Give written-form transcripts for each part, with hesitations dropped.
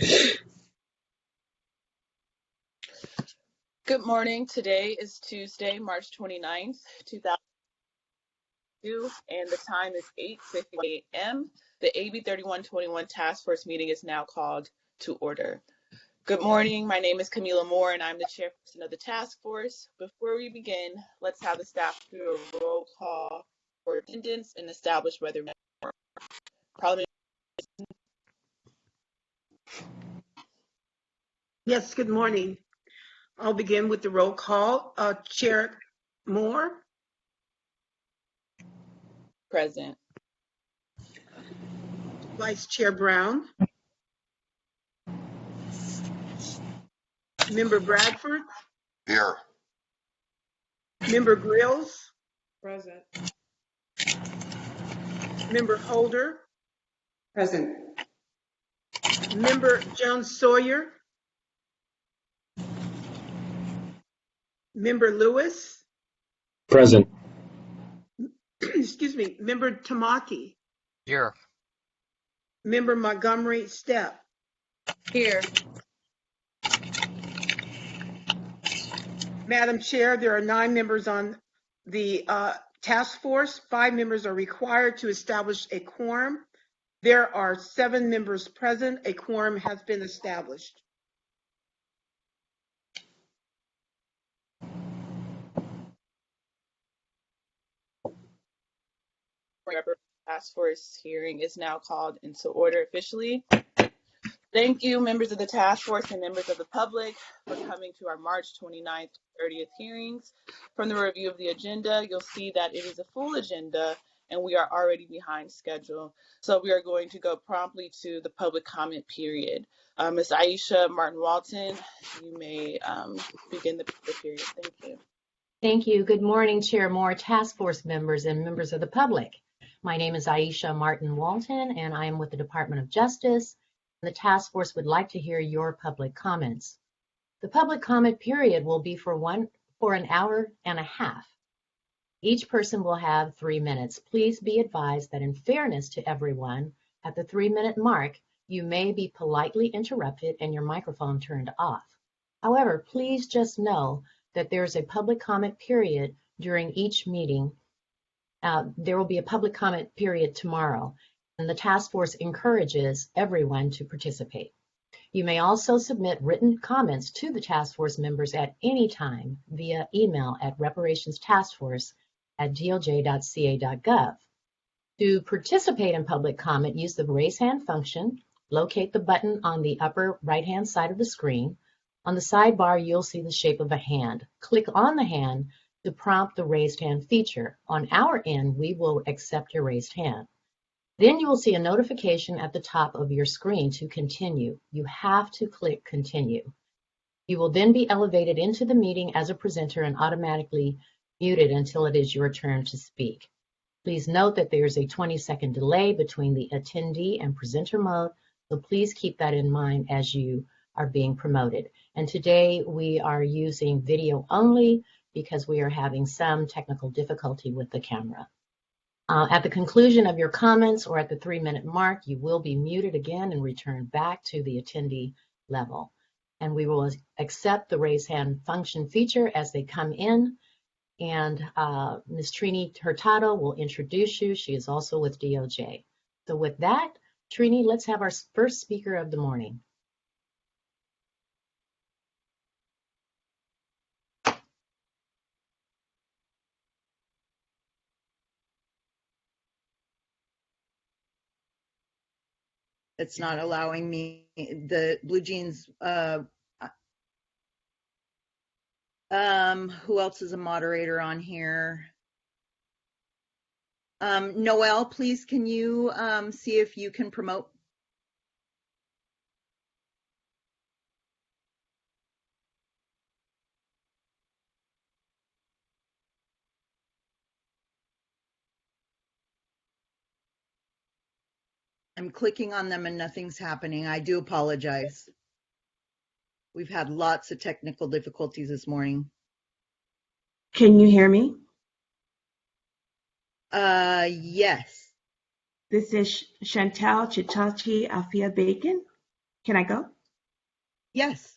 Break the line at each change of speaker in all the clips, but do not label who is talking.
Good morning. Today is Tuesday, March 29th, 2022, and the time is 8:50 a.m. The AB 3121 Task Force meeting is now called to order. Good morning. My name is Camila Moore, and I'm the chairperson of the task force. Before we begin, let's have the staff do a roll call for attendance and establish whether Parliament.
Yes, good morning. I'll begin with the roll call. Chair Moore,
Present.
Vice Chair Brown, Member Bradford,
Here.
Member Grills,
Present.
Member Holder,
Present.
Member Jones Sawyer, Member Lewis,
Present.
excuse me, Member Tamaki,
Here.
Member Montgomery Stepp.
Here.
Madam Chair, there are 9 members on the task force. 5 members are required to establish a quorum. There are 7 members present. A quorum has been established.
Task force hearing is now called into order officially. Thank you, members of the task force and members of the public, for coming to our March 29th, 30th hearings. From the review of the agenda, you'll see that it is a full agenda and we are already behind schedule. So we are going to go promptly to the public comment period. Ms. Aisha Martin-Walton, you may begin the period. Thank you.
Thank you. Good morning, Chair Moore, task force members, and members of the public. My name is Aisha Martin-Walton, and I am with the Department of Justice. The task force would like to hear your public comments. The public comment period will be for an hour and a half. Each person will have 3 minutes. Please be advised that in fairness to everyone, at the 3-minute mark, you may be politely interrupted and your microphone turned off. However, please just know that there's a public comment period during each meeting. There will be a public comment period tomorrow, and the task force encourages everyone to participate. You may also submit written comments to the task force members at any time via email at reparationstaskforce@doj.ca.gov. To participate in public comment, use the raise hand function. Locate the button on the upper right-hand side of the screen. On the sidebar, you'll see the shape of a hand. Click on the hand to prompt the raised hand feature. On our end, we will accept your raised hand. Then you will see a notification at the top of your screen to continue. You have to click continue. You will then be elevated into the meeting as a presenter and automatically muted until it is your turn to speak. Please note that there's a 20-second delay between the attendee and presenter mode, so please keep that in mind as you are being promoted. And today we are using video only because we are having some technical difficulty with the camera. At the conclusion of your comments or at the 3-minute mark, you will be muted again and return back to the attendee level. And we will accept the raise hand function feature as they come in. And Ms. Trini Hurtado will introduce you. She is also with DOJ. So with that, Trini, let's have our first speaker of the morning.
It's not allowing me the Blue Jeans. Who else is a moderator on here? Noelle, please, can you see if you can promote? I'm clicking on them and nothing's happening. I do apologize. We've had lots of technical difficulties this morning.
Can you hear me?
Yes.
This is Chantal Chichachi Afia Bacon. Can I go?
Yes.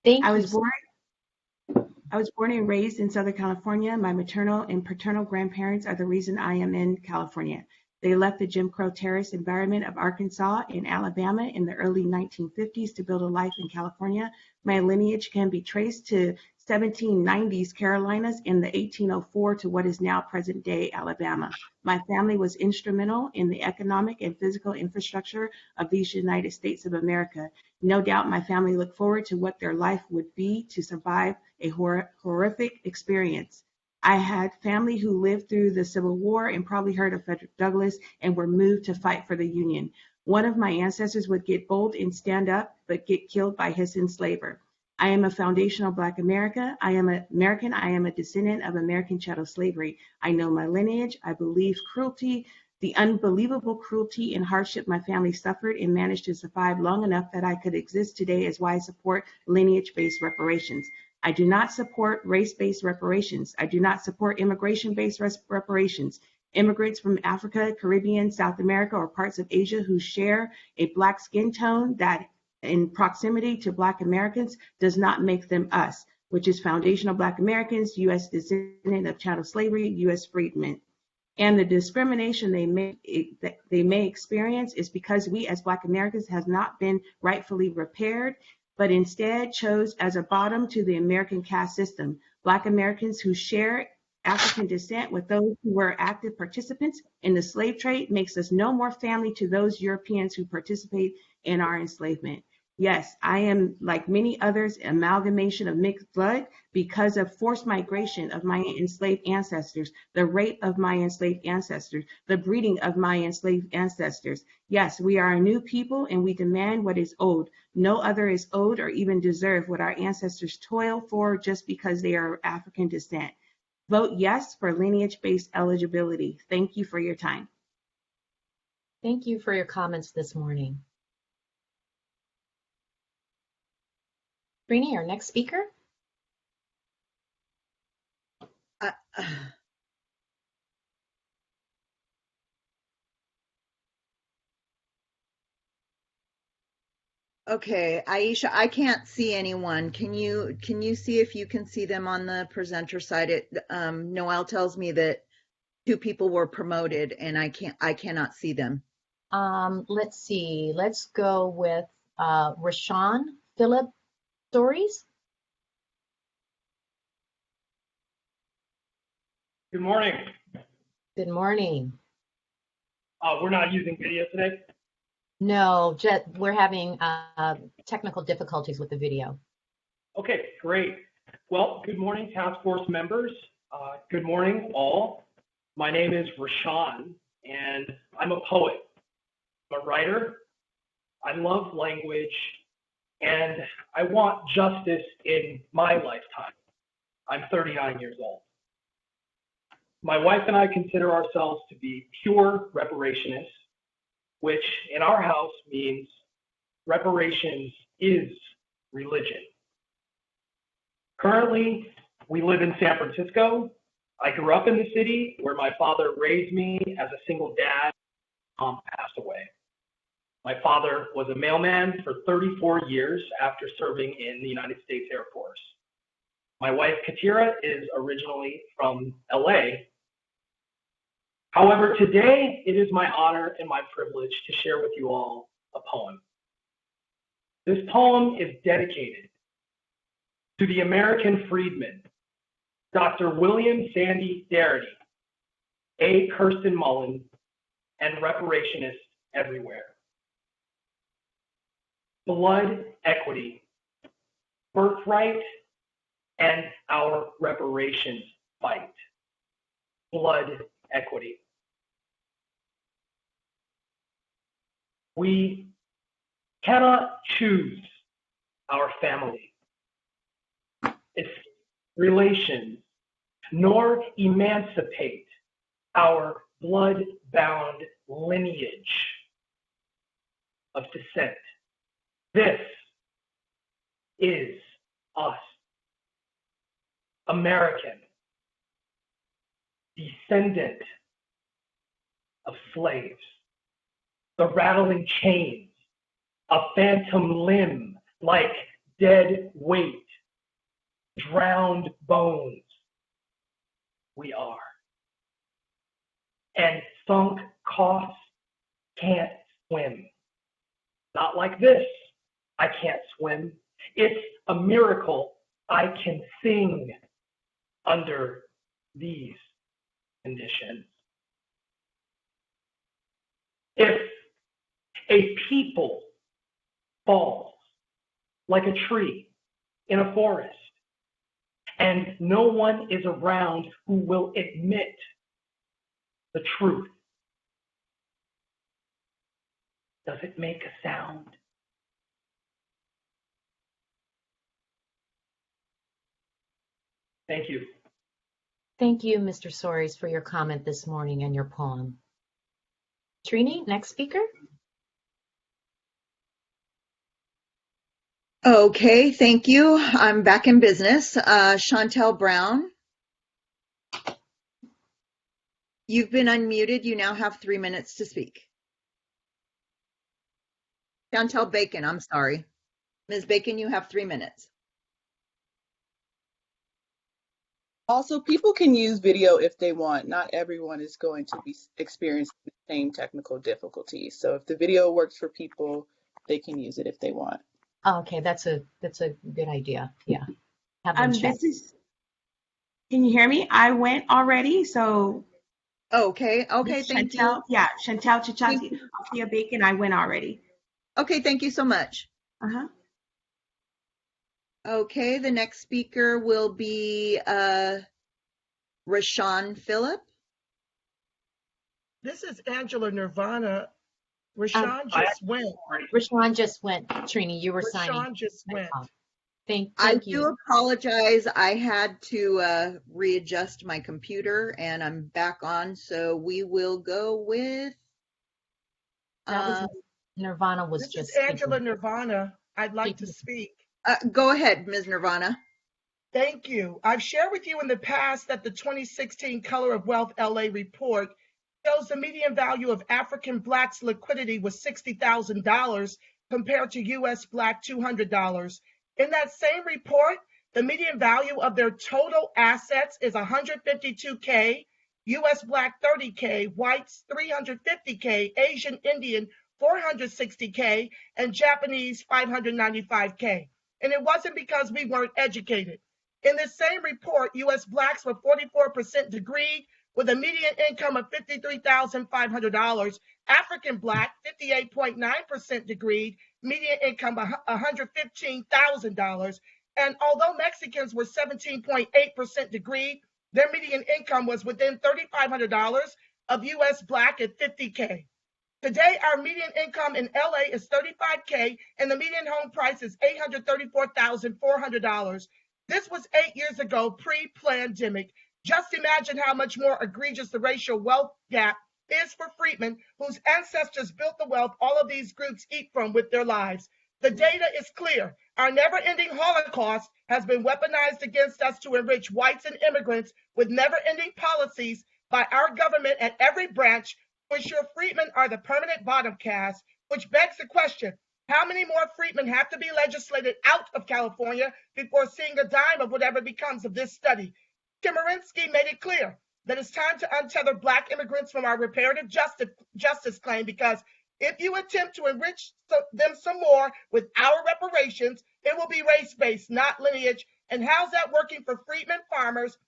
Thank
I
you.
was born and raised in Southern California. My maternal and paternal grandparents are the reason I am in California. They left the Jim Crow terrorist environment of Arkansas and Alabama in the early 1950s to build a life in California. My lineage can be traced to 1790s Carolinas and the 1804 to what is now present day Alabama. My family was instrumental in the economic and physical infrastructure of these United States of America. No doubt my family looked forward to what their life would be to survive a horrific experience. I had family who lived through the Civil War and probably heard of Frederick Douglass and were moved to fight for the Union. One of my ancestors would get bold and stand up, but get killed by his enslaver. I am a foundational Black American. I am an American. I am a descendant of American chattel slavery. I know my lineage. I believe cruelty, the unbelievable cruelty and hardship my family suffered and managed to survive long enough that I could exist today is why I support lineage-based reparations. I do not support race-based reparations. I do not support immigration-based reparations. Immigrants from Africa, Caribbean, South America, or parts of Asia who share a Black skin tone that in proximity to Black Americans does not make them us, which is foundational Black Americans, U.S. descendant of chattel slavery, U.S. freedmen. And the discrimination they may experience is because we as Black Americans have not been rightfully repaired, but instead chose as a bottom to the American caste system. Black Americans who share African descent with those who were active participants in the slave trade makes us no more family to those Europeans who participate in our enslavement. Yes, I am, like many others, an amalgamation of mixed blood because of forced migration of my enslaved ancestors, the rape of my enslaved ancestors, the breeding of my enslaved ancestors. Yes, we are a new people and we demand what is owed. No other is owed or even deserve what our ancestors toil for just because they are African descent. Vote yes for lineage-based eligibility. Thank you for your time.
Thank you for your comments this morning. Rini, our next speaker.
Uh, okay, Aisha, I can't see anyone. Can you see if you can see them on the presenter side? Noel tells me that 2 people were promoted and I cannot see them.
Let's see. Let's go with Rashawn Phillip Stories.
Good morning.
Good morning.
We're not using video today.
No, we're having technical difficulties with the video.
Okay, great. Well, good morning, task force members. Good morning, all. My name is Rashawn, and I'm a poet. I'm a writer. I love language, and I want justice in my lifetime. I'm 39 years old. My wife and I consider ourselves to be pure reparationists, which in our house means reparations is religion. Currently, we live in San Francisco. I grew up in the city where my father raised me as a single dad. Mom passed away. My father was a mailman for 34 years after serving in the United States Air Force. My wife, Katira, is originally from LA. However, today it is my honor and my privilege to share with you all a poem. This poem is dedicated to the American freedman, Dr. William Sandy Darity, A. Kirsten Mullen, and reparationists everywhere. Blood equity, birthright, and our reparations fight. Blood equity. We cannot choose our family, its relations, nor emancipate our blood-bound lineage of descent. This is us, American, descendant of slaves. The rattling chains a phantom limb like dead weight, drowned bones. We are. And sunk costs can't swim. Not like this. I can't swim. It's a miracle I can sing under these conditions. If a people falls like a tree in a forest and no one is around who will admit the truth, does it make a sound? Thank you.
Thank you, Mr. Soares, for your comment this morning and your poem. Trini, next speaker.
Okay, thank you. I'm back in business. Chantel Brown. You've been unmuted. You now have 3 minutes to speak. Chantel Bacon, I'm sorry. Ms. Bacon, you have 3 minutes.
Also, people can use video if they want. Not everyone is going to be experiencing the same technical difficulties. So if the video works for people, they can use it if they want.
Oh, okay, that's a good idea. Yeah. Have them check.
Can you hear me? I went already, so.
Okay, thank you.
Yeah, Chantel Chichati, Althea Bacon, I went already.
Okay, thank you so much.
Uh-huh.
Okay, the next speaker will be Rashawn Phillip.
This is Angela Nirvana. Rashawn just went.
Rashawn just went. Trini, you were signing.
Rashawn just went.
Thank
I
you.
do apologize. I had to readjust my computer and I'm back on. So we will go with.
Nirvana was
this
just.
This is Angela Nirvana. I'd like to speak.
Go ahead, Ms. Nirvana.
Thank you. I've shared with you in the past that the 2016 Color of Wealth LA report shows the median value of African Blacks' liquidity was $60,000 compared to US Black $200. In that same report, the median value of their total assets is $152K, US Black $30K, whites $350K, Asian Indian $460K, and Japanese $595K. And it wasn't because we weren't educated. In this same report, US Blacks were 44% degreed with a median income of $53,500. African Black, 58.9% degreed, median income $115,000. And although Mexicans were 17.8% degreed, their median income was within $3,500 of US Black at $50K. Today, our median income in LA is $35K and the median home price is $834,400. This was 8 years ago, pre-pandemic. Just imagine how much more egregious the racial wealth gap is for freedmen whose ancestors built the wealth all of these groups eat from with their lives. The data is clear. Our never-ending Holocaust has been weaponized against us to enrich whites and immigrants with never-ending policies by our government at every branch, which your freedmen are the permanent bottom caste, which begs the question, how many more freedmen have to be legislated out of California before seeing a dime of whatever becomes of this study? Chemerinsky made it clear that it's time to untether Black immigrants from our reparative justice claim, because if you attempt to enrich them some more with our reparations, it will be race-based, not lineage. And how's that working for freedmen farmers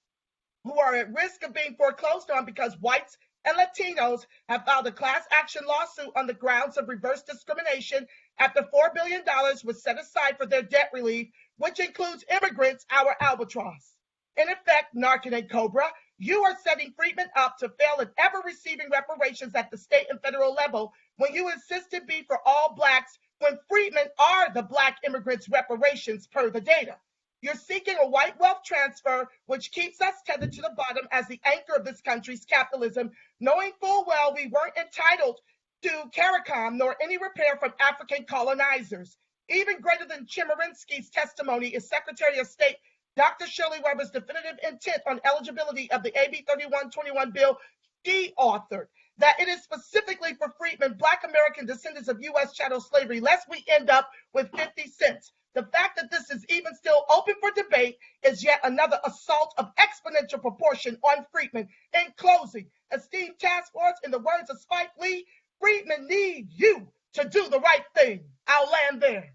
who are at risk of being foreclosed on because whites and Latinos have filed a class action lawsuit on the grounds of reverse discrimination after $4 billion was set aside for their debt relief, which includes immigrants, our albatross. In effect, Narcan and Cobra, you are setting freedmen up to fail at ever receiving reparations at the state and federal level when you insist it be for all Blacks, when freedmen are the Black immigrants' reparations per the data. You're seeking a white wealth transfer, which keeps us tethered to the bottom as the anchor of this country's capitalism, knowing full well we weren't entitled to CARICOM nor any repair from African colonizers. Even greater than Chemerinsky's testimony is Secretary of State Dr. Shirley Weber's definitive intent on eligibility of the AB 3121 bill she authored. that it is specifically for freedmen, Black American descendants of U.S. chattel slavery, lest we end up with 50 cents. The fact that this is even still open for debate is yet another assault of exponential proportion on freedmen. In closing, esteemed task force, in the words of Spike Lee, freedmen need you to do the right thing. I'll land there.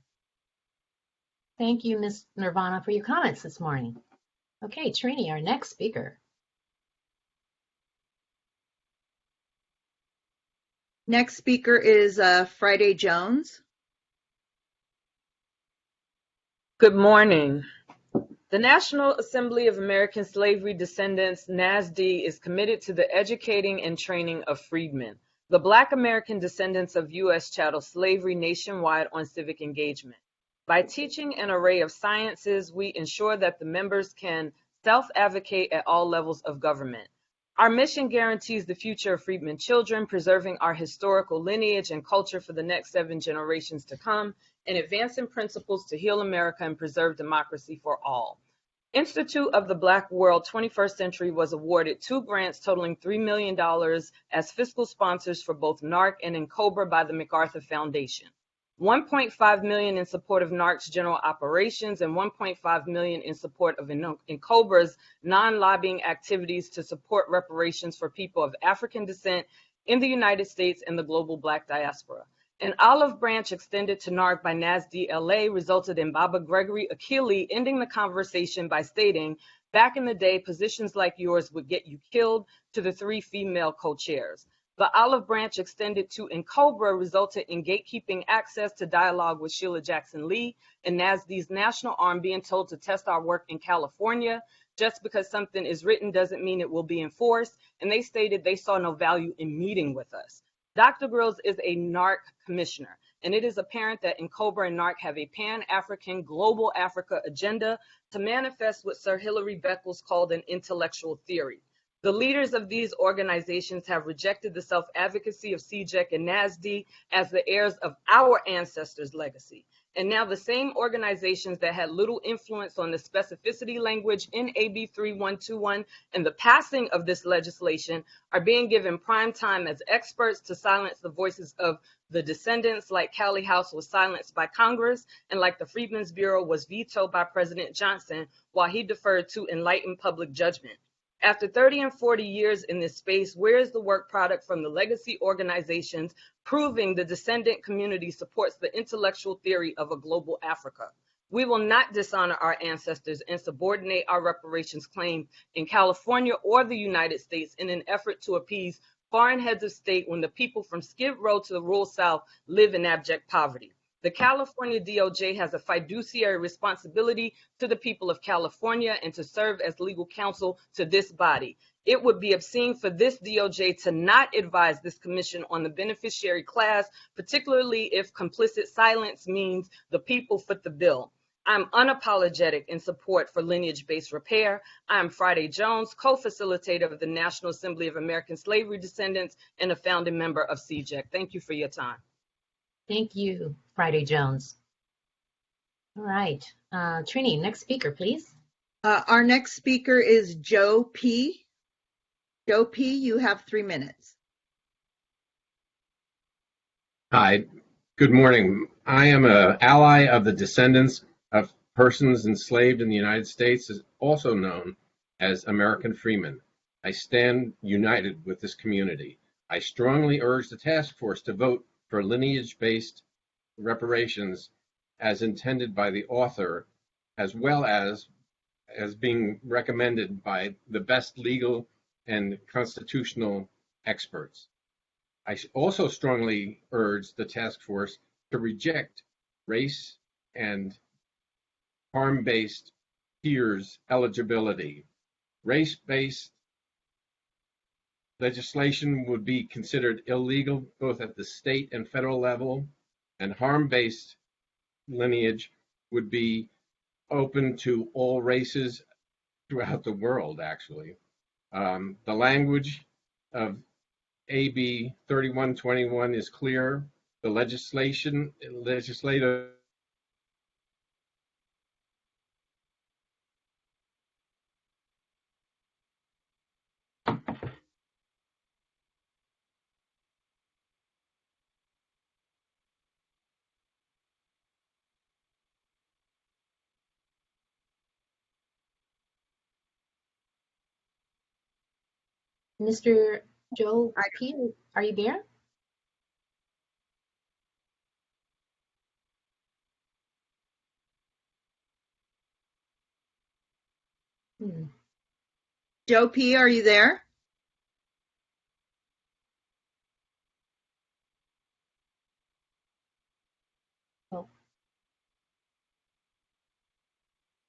Thank you, Ms. Nirvana, for your comments this morning. Okay, Trini, our next speaker.
Next speaker is Friday Jones.
Good morning. The National Assembly of American Slavery Descendants, NASD, is committed to the educating and training of freedmen, the Black American descendants of U.S. chattel slavery nationwide, on civic engagement. By teaching an array of sciences, we ensure that the members can self-advocate at all levels of government. Our mission guarantees the future of freedmen children, preserving our historical lineage and culture for the next 7 generations to come, and advancing principles to heal America and preserve democracy for all. Institute of the Black World 21st Century was awarded 2 grants totaling $3 million as fiscal sponsors for both NARC and NCOBRA by the MacArthur Foundation. $1.5 million in support of NARC's general operations and $1.5 million in support of NCOBRA's non-lobbying activities to support reparations for people of African descent in the United States and the global Black diaspora. An olive branch extended to NARC by NASD LA resulted in Baba Gregory Akili ending the conversation by stating, "Back in the day, positions like yours would get you killed," to the 3 female co-chairs. The olive branch extended to NCOBRA resulted in gatekeeping access to dialogue with Sheila Jackson Lee and NASD's national arm being told to test our work in California. Just because something is written doesn't mean it will be enforced, and they stated they saw no value in meeting with us. Dr. Grills is a NARC commissioner, and it is apparent that NCOBRA and NARC have a Pan-African Global Africa agenda to manifest what Sir Hilary Beckles called an intellectual theory. The leaders of these organizations have rejected the self-advocacy of CJEC and NASD as the heirs of our ancestors' legacy. And now the same organizations that had little influence on the specificity language in AB 3121 and the passing of this legislation are being given prime time as experts to silence the voices of the descendants, like Callie House was silenced by Congress, and like the Freedmen's Bureau was vetoed by President Johnson while he deferred to enlightened public judgment. After 30 and 40 years in this space, where is the work product from the legacy organizations proving the descendant community supports the intellectual theory of a global Africa? We will not dishonor our ancestors and subordinate our reparations claim in California or the United States in an effort to appease foreign heads of state when the people from Skid Row to the rural South live in abject poverty. The California DOJ has a fiduciary responsibility to the people of California and to serve as legal counsel to this body. It would be obscene for this DOJ to not advise this commission on the beneficiary class, particularly if complicit silence means the people foot the bill. I'm unapologetic in support for lineage-based repair. I am Friday Jones, co-facilitator of the National Assembly of American Slavery Descendants and a founding member of CJEC. Thank you for your time.
Thank you, Friday Jones. All right, Trini, next speaker, please.
Our next speaker is Joe P. Joe P., you have 3 minutes.
Hi, good morning. I am an ally of the descendants of persons enslaved in the United States, also known as American freemen. I stand united with this community. I strongly urge the task force to vote for lineage-based reparations as intended by the author, as well as being recommended by the best legal and constitutional experts. I also strongly urge the task force to reject race and harm-based peers eligibility. Race-based legislation would be considered illegal both at the state and federal level, and harm-based lineage would be open to all races throughout the world, actually. The language of AB 3121 is clear. The legislative
Mr. Joe P., are you there?
Joe P., are you there?
Oh.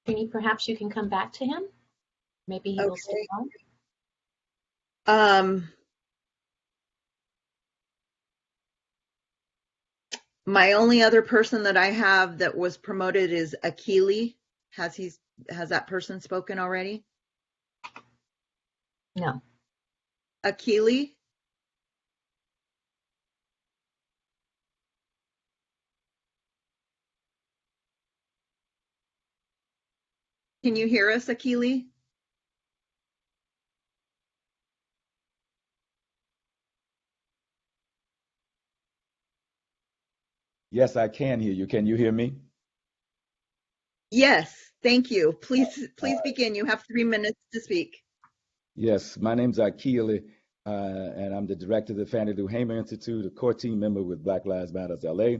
Trini, perhaps you can come back to him. Maybe he will stay on.
My only other person that I have that was promoted is Akili. Has that person spoken already?
No.
Akili? Can you hear us, Akili?
Yes, I can hear you. Can you hear me?
Yes, thank you. Please begin. You have 3 minutes to speak.
Yes, my name's Akili, and I'm the director of the Fannie Lou Hamer Institute, a core team member with Black Lives Matter LA,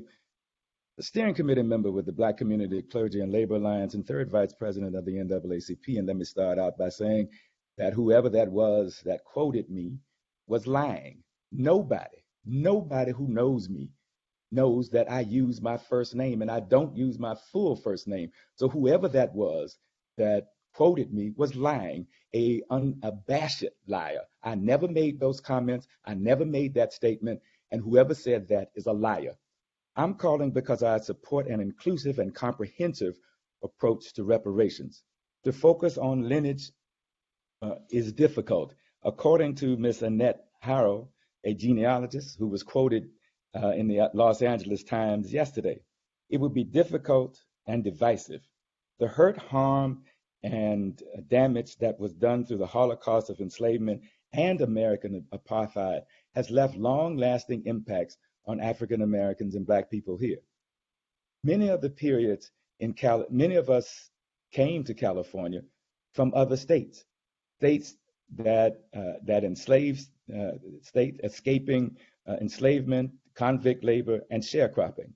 the steering committee member with the Black Community Clergy and Labor Alliance, and third vice president of the NAACP. And let me start out by saying that whoever that was that quoted me was lying. Nobody who knows me knows that I use my first name, and I don't use my full first name. So whoever that was that quoted me was lying, a unabashed liar. I never made those comments. I never made that statement. And whoever said that is a liar. I'm calling because I support an inclusive and comprehensive approach to reparations. To focus on lineage is difficult. According to Ms. Annette Harrell, a genealogist who was quoted in the Los Angeles Times yesterday, it would be difficult and divisive. The hurt, harm, and damage that was done through the Holocaust of enslavement and American apartheid has left long-lasting impacts on African Americans and Black people here. Many of the periods many of us came to California from other states that enslaved states escaping enslavement, convict labor, and sharecropping.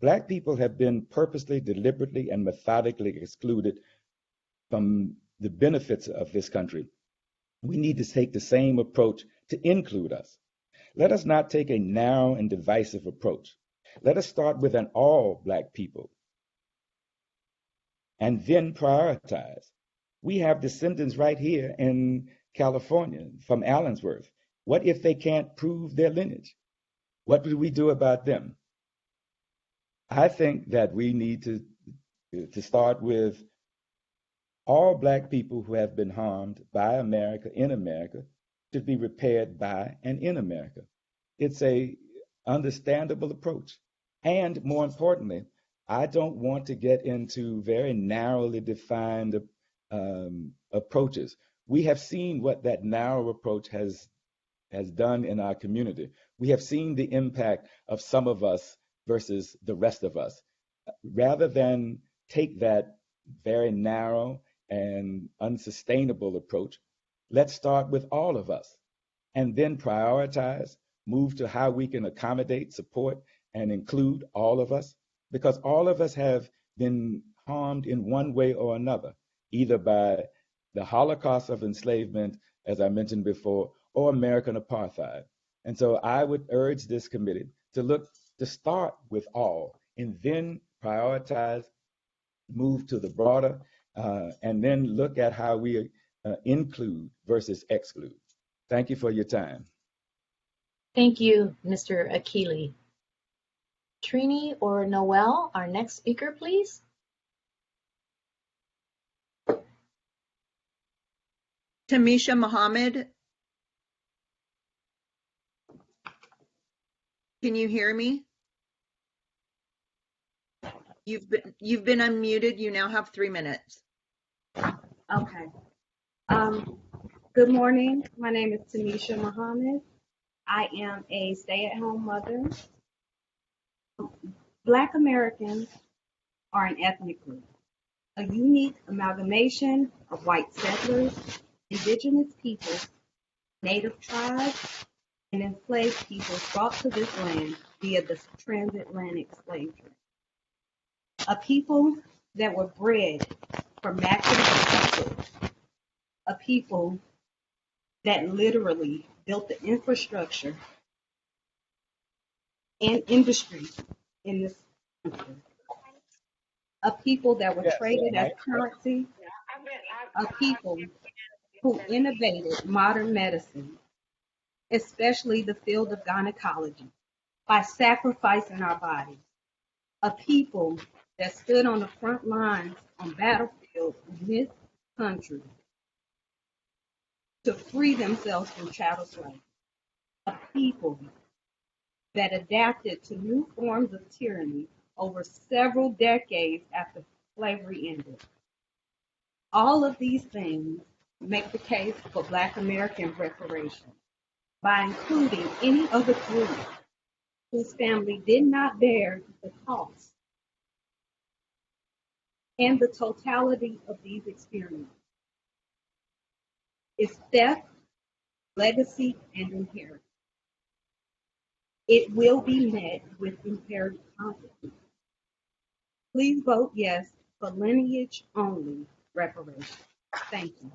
Black people have been purposely, deliberately, and methodically excluded from the benefits of this country. We need to take the same approach to include us. Let us not take a narrow and divisive approach. Let us start with an all Black people and then prioritize. We have descendants right here in California from Allensworth. What if they can't prove their lineage? What do we do about them? I think that we need to start with all Black people who have been harmed by America in America to be repaired by and in America. It's a understandable approach. And more importantly, I don't want to get into very narrowly defined approaches. We have seen what that narrow approach has done in our community. We have seen the impact of some of us versus the rest of us. Rather than take that very narrow and unsustainable approach, let's start with all of us and then prioritize, move to how we can accommodate, support, and include all of us, because all of us have been harmed in one way or another, either by the Holocaust of enslavement, as I mentioned before, or American apartheid. And so I would urge this committee to start with all and then prioritize, move to the broader, and then look at how we include versus exclude. Thank you for your time.
Thank you, Mr. Akili. Trini or Noel, our next speaker, please.
Tamisha Muhammad. Can you hear me? You've been unmuted. You now have 3 minutes.
Okay. Good morning. My name is Tamisha Muhammad. I am a stay-at-home mother. Black Americans are an ethnic group, a unique amalgamation of white settlers, indigenous peoples, native tribes, and enslaved peoples brought to this land via the transatlantic slave trade. A people that were bred for massive people, a people that literally built the infrastructure and industry in this country, a people that were traded as currency, a people who innovated modern medicine, especially the field of gynecology, by sacrificing our bodies, a people that stood on the front lines on battlefields in this country to free themselves from chattel slavery, a people that adapted to new forms of tyranny over several decades after slavery ended. All of these things make the case for Black American reparations by including any other group whose family did not bear the cost and the totality of these experiences. It's theft, legacy, and inheritance. It will be met with imperative consequences. Please vote yes for lineage-only reparations. Thank you.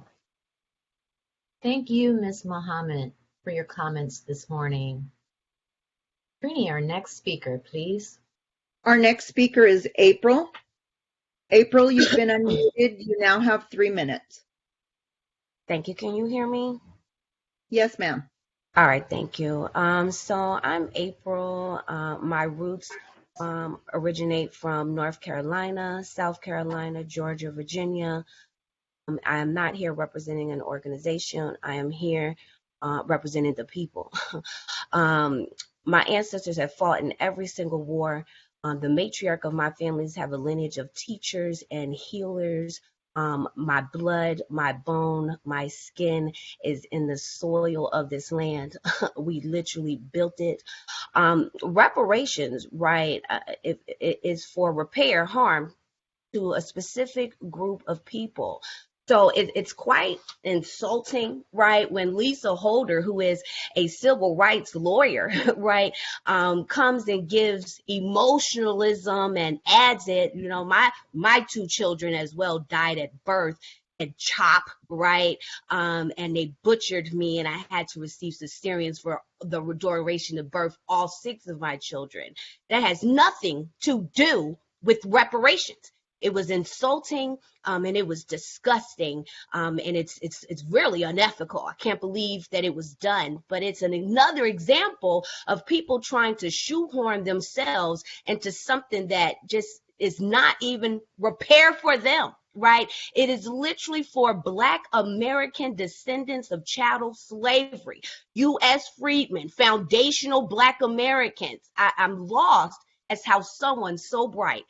Thank you, Ms. Mohammed, for your comments this morning. Trini, our next speaker, please.
Our next speaker is April. April, you've been unmuted. You now have 3 minutes.
Thank you. Can you hear me?
Yes, ma'am.
All right, thank you. So I'm April. My roots originate from North Carolina, South Carolina, Georgia, Virginia. I am not here representing an organization. I am here representing the people. My ancestors have fought in every single war. The matriarch of my families have a lineage of teachers and healers. My blood, my bone, my skin is in the soil of this land. We literally built it. Reparations, right, it is for repair harm to a specific group of people. So it's quite insulting, right, when Lisa Holder, who is a civil rights lawyer, right, comes and gives emotionalism and adds it. You know, my 2 children as well died at birth and CHOP, right, and they butchered me, and I had to receive cesareans for the duration of birth, all 6 of my children. That has nothing to do with reparations. It was insulting, and it was disgusting, and it's really unethical. I can't believe that it was done, but it's another example of people trying to shoehorn themselves into something that just is not even repair for them, right? It is literally for Black American descendants of chattel slavery, U.S. freedmen, foundational Black Americans. I'm lost as how someone so bright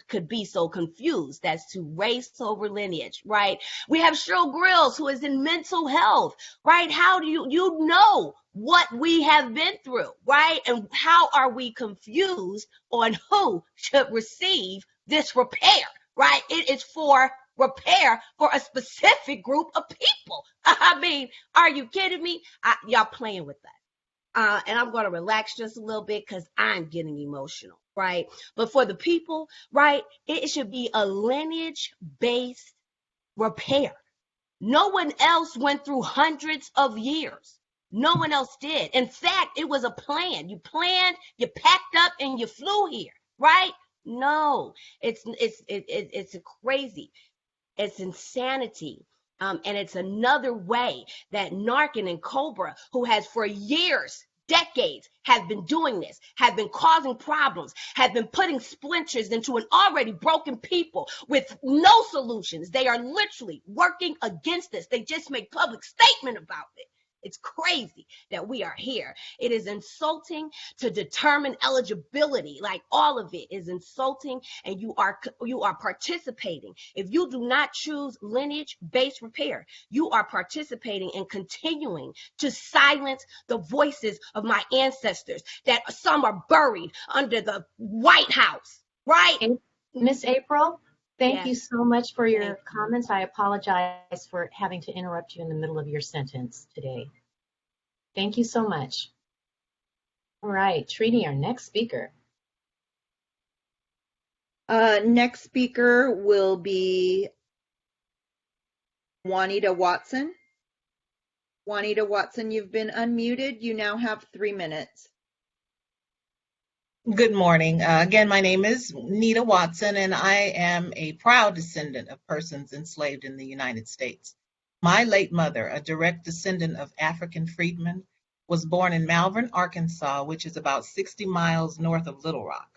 could be so confused as to race over lineage, right? We have Cheryl Grills, who is in mental health, right? How do you know what we have been through, right? And how are we confused on who should receive this repair, right? It is for repair for a specific group of people. I mean, are you kidding me? Y'all playing with that. And I'm going to relax just a little bit because I'm getting emotional, right? But for the people, right, it should be a lineage-based repair. No one else went through hundreds of years. No one else did. In fact, it was a plan. You planned, you packed up, and you flew here, right? No, it's crazy. It's insanity. And it's another way that Narcan and Cobra, who has for years, decades, have been doing this, have been causing problems, have been putting splinters into an already broken people with no solutions. They are literally working against this. They just make public statement about it. It's crazy that we are here. It is insulting to determine eligibility. Like, all of it is insulting, and you are participating. If you do not choose lineage-based repair, you are participating and continuing to silence the voices of my ancestors, that some are buried under the White House, right?
Miss April, thank
Yes.
you so much for your comments. I apologize for having to interrupt you in the middle of your sentence today. Thank you so much. All right, Trini, our next speaker.
Next speaker will be Juanita Watson. Juanita Watson, you've been unmuted. You now have 3 minutes.
Good morning. Again, my name is Nita Watson, and I am a proud descendant of persons enslaved in the United States. My late mother, a direct descendant of African freedmen, was born in Malvern, Arkansas, which is about 60 miles north of Little Rock.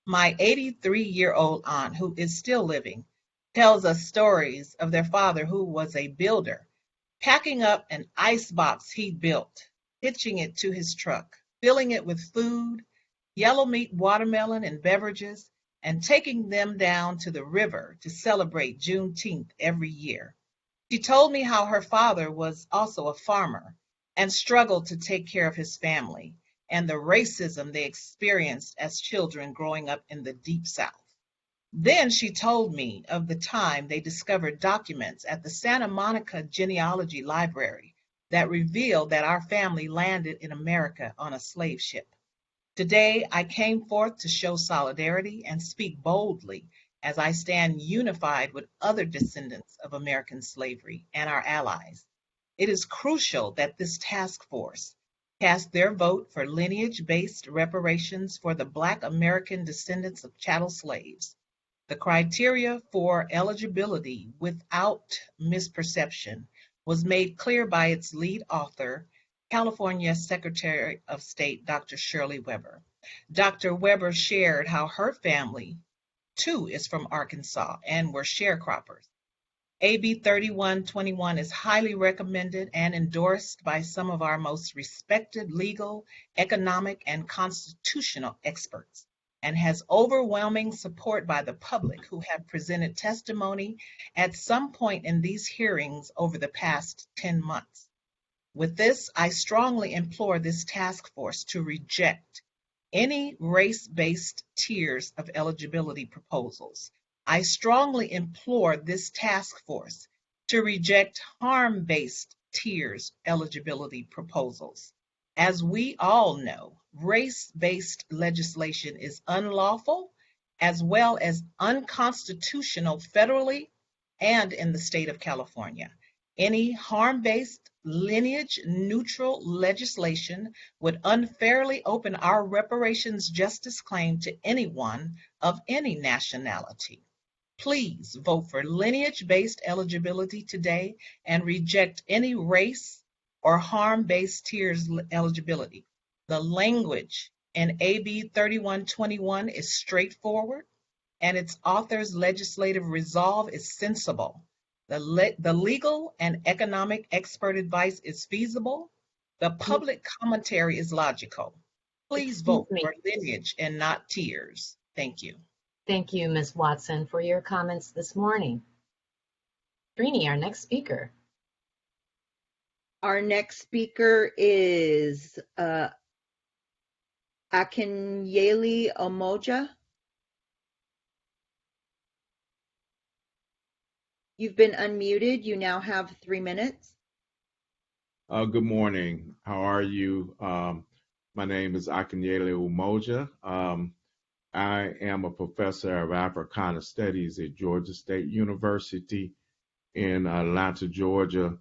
My 83-year-old aunt, who is still living, tells us stories of their father, who was a builder, packing up an ice box he built, hitching it to his truck, filling it with food, yellow meat, watermelon, and beverages, and taking them down to the river to celebrate Juneteenth every year. She told me how her father was also a farmer and struggled to take care of his family and the racism they experienced as children growing up in the Deep South. Then she told me of the time they discovered documents at the Santa Monica Genealogy Library that revealed that our family landed in America on a slave ship. Today, I came forth to show solidarity and speak boldly as I stand unified with other descendants of American slavery and our allies. It is crucial that this task force cast their vote for lineage-based reparations for the Black American descendants of chattel slaves. The criteria for eligibility without misperception was made clear by its lead author, California Secretary of State, Dr. Shirley Weber. Dr. Weber shared how her family, too, is from Arkansas and were sharecroppers. AB 3121 is highly recommended and endorsed by some of our most respected legal, economic, and constitutional experts, and has overwhelming support by the public who have presented testimony at some point in these hearings over the past 10 months. With this, I strongly implore this task force to reject any race-based tiers of eligibility proposals. I strongly implore this task force to reject harm-based tiers eligibility proposals. As we all know, race-based legislation is unlawful as well as unconstitutional federally and in the state of California. Any harm-based, lineage-neutral legislation would unfairly open our reparations justice claim to anyone of any nationality. Please vote for lineage-based eligibility today and reject any race or harm-based tiers eligibility. The language in AB 3121 is straightforward, and its author's legislative resolve is sensible. The legal and economic expert advice is feasible. The public commentary is logical. Please vote for lineage and not tiers. Thank you.
Thank you, Ms. Watson, for your comments this morning. Trini, our next speaker.
Our next speaker is Akinyele Umoja. You've been unmuted. You now have 3 minutes.
Good morning. How are you? My name is Akinyele Umoja. I am a professor of Africana Studies at Georgia State University in Atlanta, Georgia.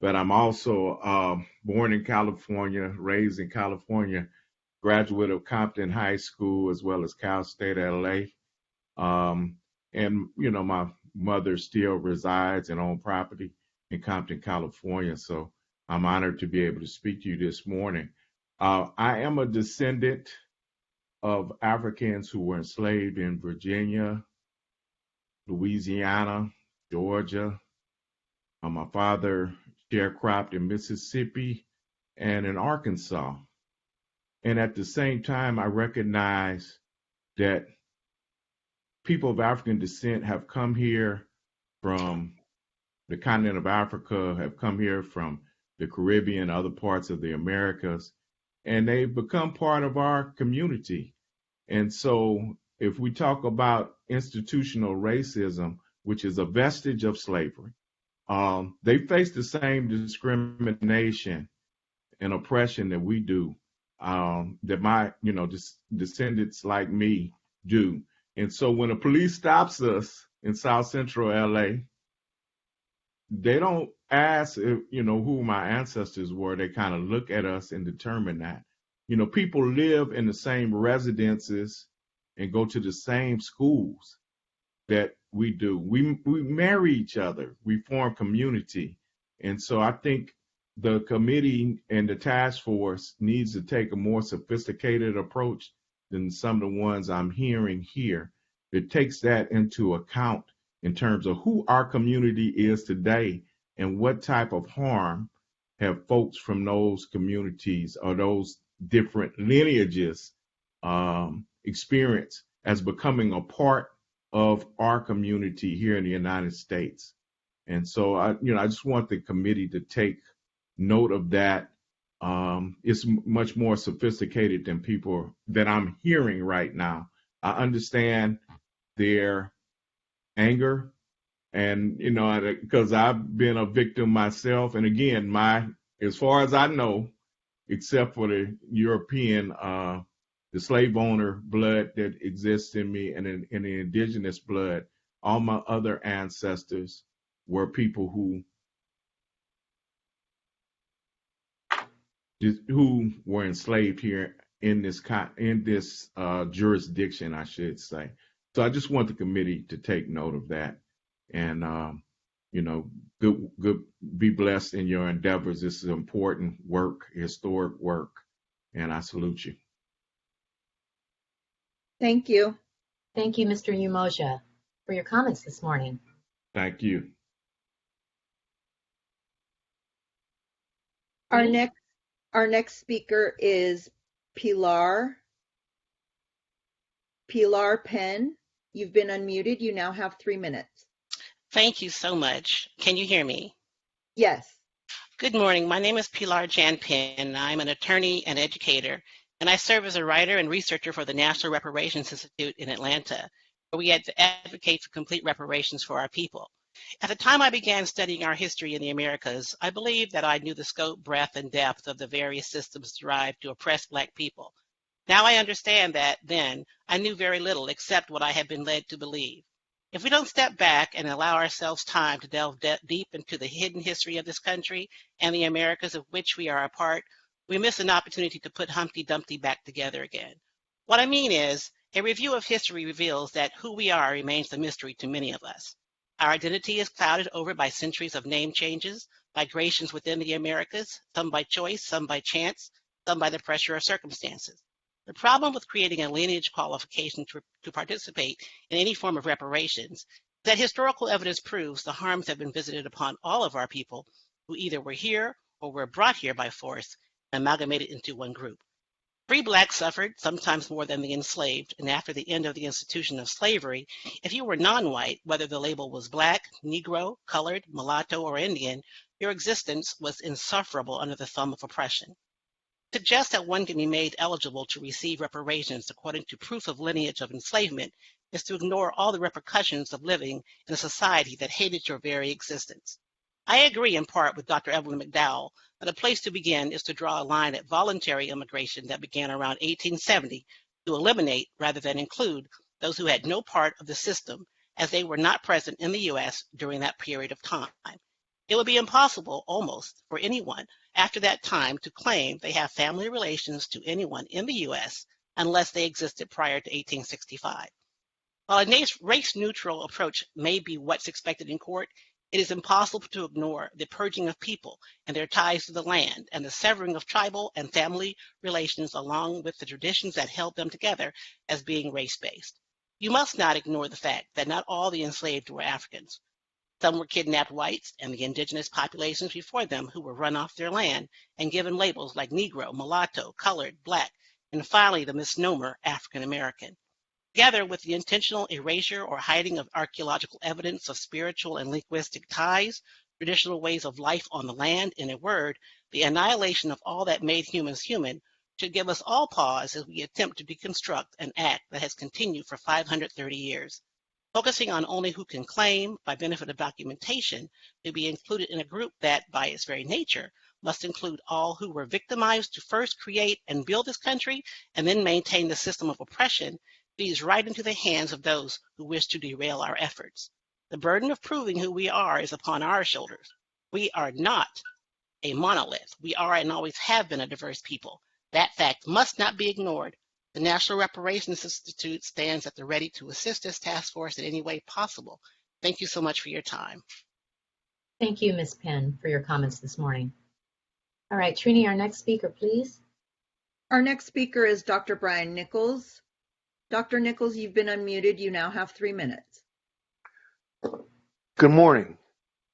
But I'm also born in California, raised in California, graduate of Compton High School as well as Cal State LA. And, you know, my mother still resides and owns property in Compton, California. So I'm honored to be able to speak to you this morning. I am a descendant of Africans who were enslaved in Virginia, Louisiana, Georgia. My father sharecropped in Mississippi and in Arkansas. And at the same time, I recognize that people of African descent have come here from the continent of Africa, have come here from the Caribbean, other parts of the Americas, and they've become part of our community. And so if we talk about institutional racism, which is a vestige of slavery, they face the same discrimination and oppression that we do, that my, descendants like me do. And so when the police stops us in South Central LA, they don't ask if, who my ancestors were. They kind of look at us and determine that. People live in the same residences and go to the same schools that we do. We marry each other. We form community. And so I think the committee and the task force needs to take a more sophisticated approach than some of the ones I'm hearing here. It takes that into account in terms of who our community is today and what type of harm have folks from those communities or those different lineages experience as becoming a part of our community here in the United States. And so I just want the committee to take note of that. It's much more sophisticated than people that I'm hearing right now. I understand their anger, and because I've been a victim myself. And again, as far as I know, except for the European, the slave owner blood that exists in me, and in the indigenous blood, all my other ancestors were people who were enslaved here in this jurisdiction, I should say. So I just want the committee to take note of that, and good, be blessed in your endeavors. This is important work, historic work, and I salute you.
Thank you.
Thank you, Mr. Umoja, for your comments this morning.
Thank you.
Our next speaker is Pilar Penn. You've been unmuted. You now have 3 minutes.
Thank you so much. Can you hear me?
Yes.
Good morning. My name is Pilar Jan Penn. I'm an attorney and educator, and I serve as a writer and researcher for the National Reparations Institute in Atlanta, where we advocate for complete reparations for our people. At the time I began studying our history in the Americas, I believed that I knew the scope, breadth, and depth of the various systems derived to oppress Black people. Now I understand that then I knew very little except what I had been led to believe. If we don't step back and allow ourselves time to delve deep into the hidden history of this country and the Americas of which we are a part, we miss an opportunity to put Humpty Dumpty back together again. What I mean is, a review of history reveals that who we are remains a mystery to many of us. Our identity is clouded over by centuries of name changes, migrations within the Americas, some by choice, some by chance, some by the pressure of circumstances. The problem with creating a lineage qualification to participate in any form of reparations is that historical evidence proves the harms have been visited upon all of our people who either were here or were brought here by force and amalgamated into one group. Free Blacks suffered, sometimes more than the enslaved, and after the end of the institution of slavery, if you were non-white, whether the label was Black, Negro, colored, mulatto, or Indian, your existence was insufferable under the thumb of oppression. To suggest that one can be made eligible to receive reparations according to proof of lineage of enslavement is to ignore all the repercussions of living in a society that hated your very existence. I agree in part with Dr. Evelyn McDowell that a place to begin is to draw a line at voluntary immigration that began around 1870 to eliminate rather than include those who had no part of the system as they were not present in the U.S. during that period of time. It would be impossible almost for anyone after that time to claim they have family relations to anyone in the U.S. unless they existed prior to 1865. While a race-neutral approach may be what's expected in court, it is impossible to ignore the purging of people and their ties to the land and the severing of tribal and family relations along with the traditions that held them together as being race-based. You must not ignore the fact that not all the enslaved were Africans. Some were kidnapped whites and the indigenous populations before them who were run off their land and given labels like Negro, mulatto, colored, Black, and finally the misnomer African American. Together with the intentional erasure or hiding of archaeological evidence of spiritual and linguistic ties, traditional ways of life on the land, in a word, the annihilation of all that made humans human, should give us all pause as we attempt to deconstruct an act that has continued for 530 years. Focusing on only who can claim, by benefit of documentation, to be included in a group that, by its very nature, must include all who were victimized to first create and build this country and then maintain the system of oppression, feeds right into the hands of those who wish to derail our efforts. The burden of proving who we are is upon our shoulders. We are not a monolith. We are and always have been a diverse people. That fact must not be ignored. The National Reparations Institute stands at the ready to assist this task force in any way possible. Thank you so much for your time.
Thank you, Ms. Penn, for your comments this morning. All right, Trini, our next speaker, please.
Our next speaker is Dr. Brian Nichols. Dr. Nichols, you've been unmuted. You now have 3 minutes.
Good morning.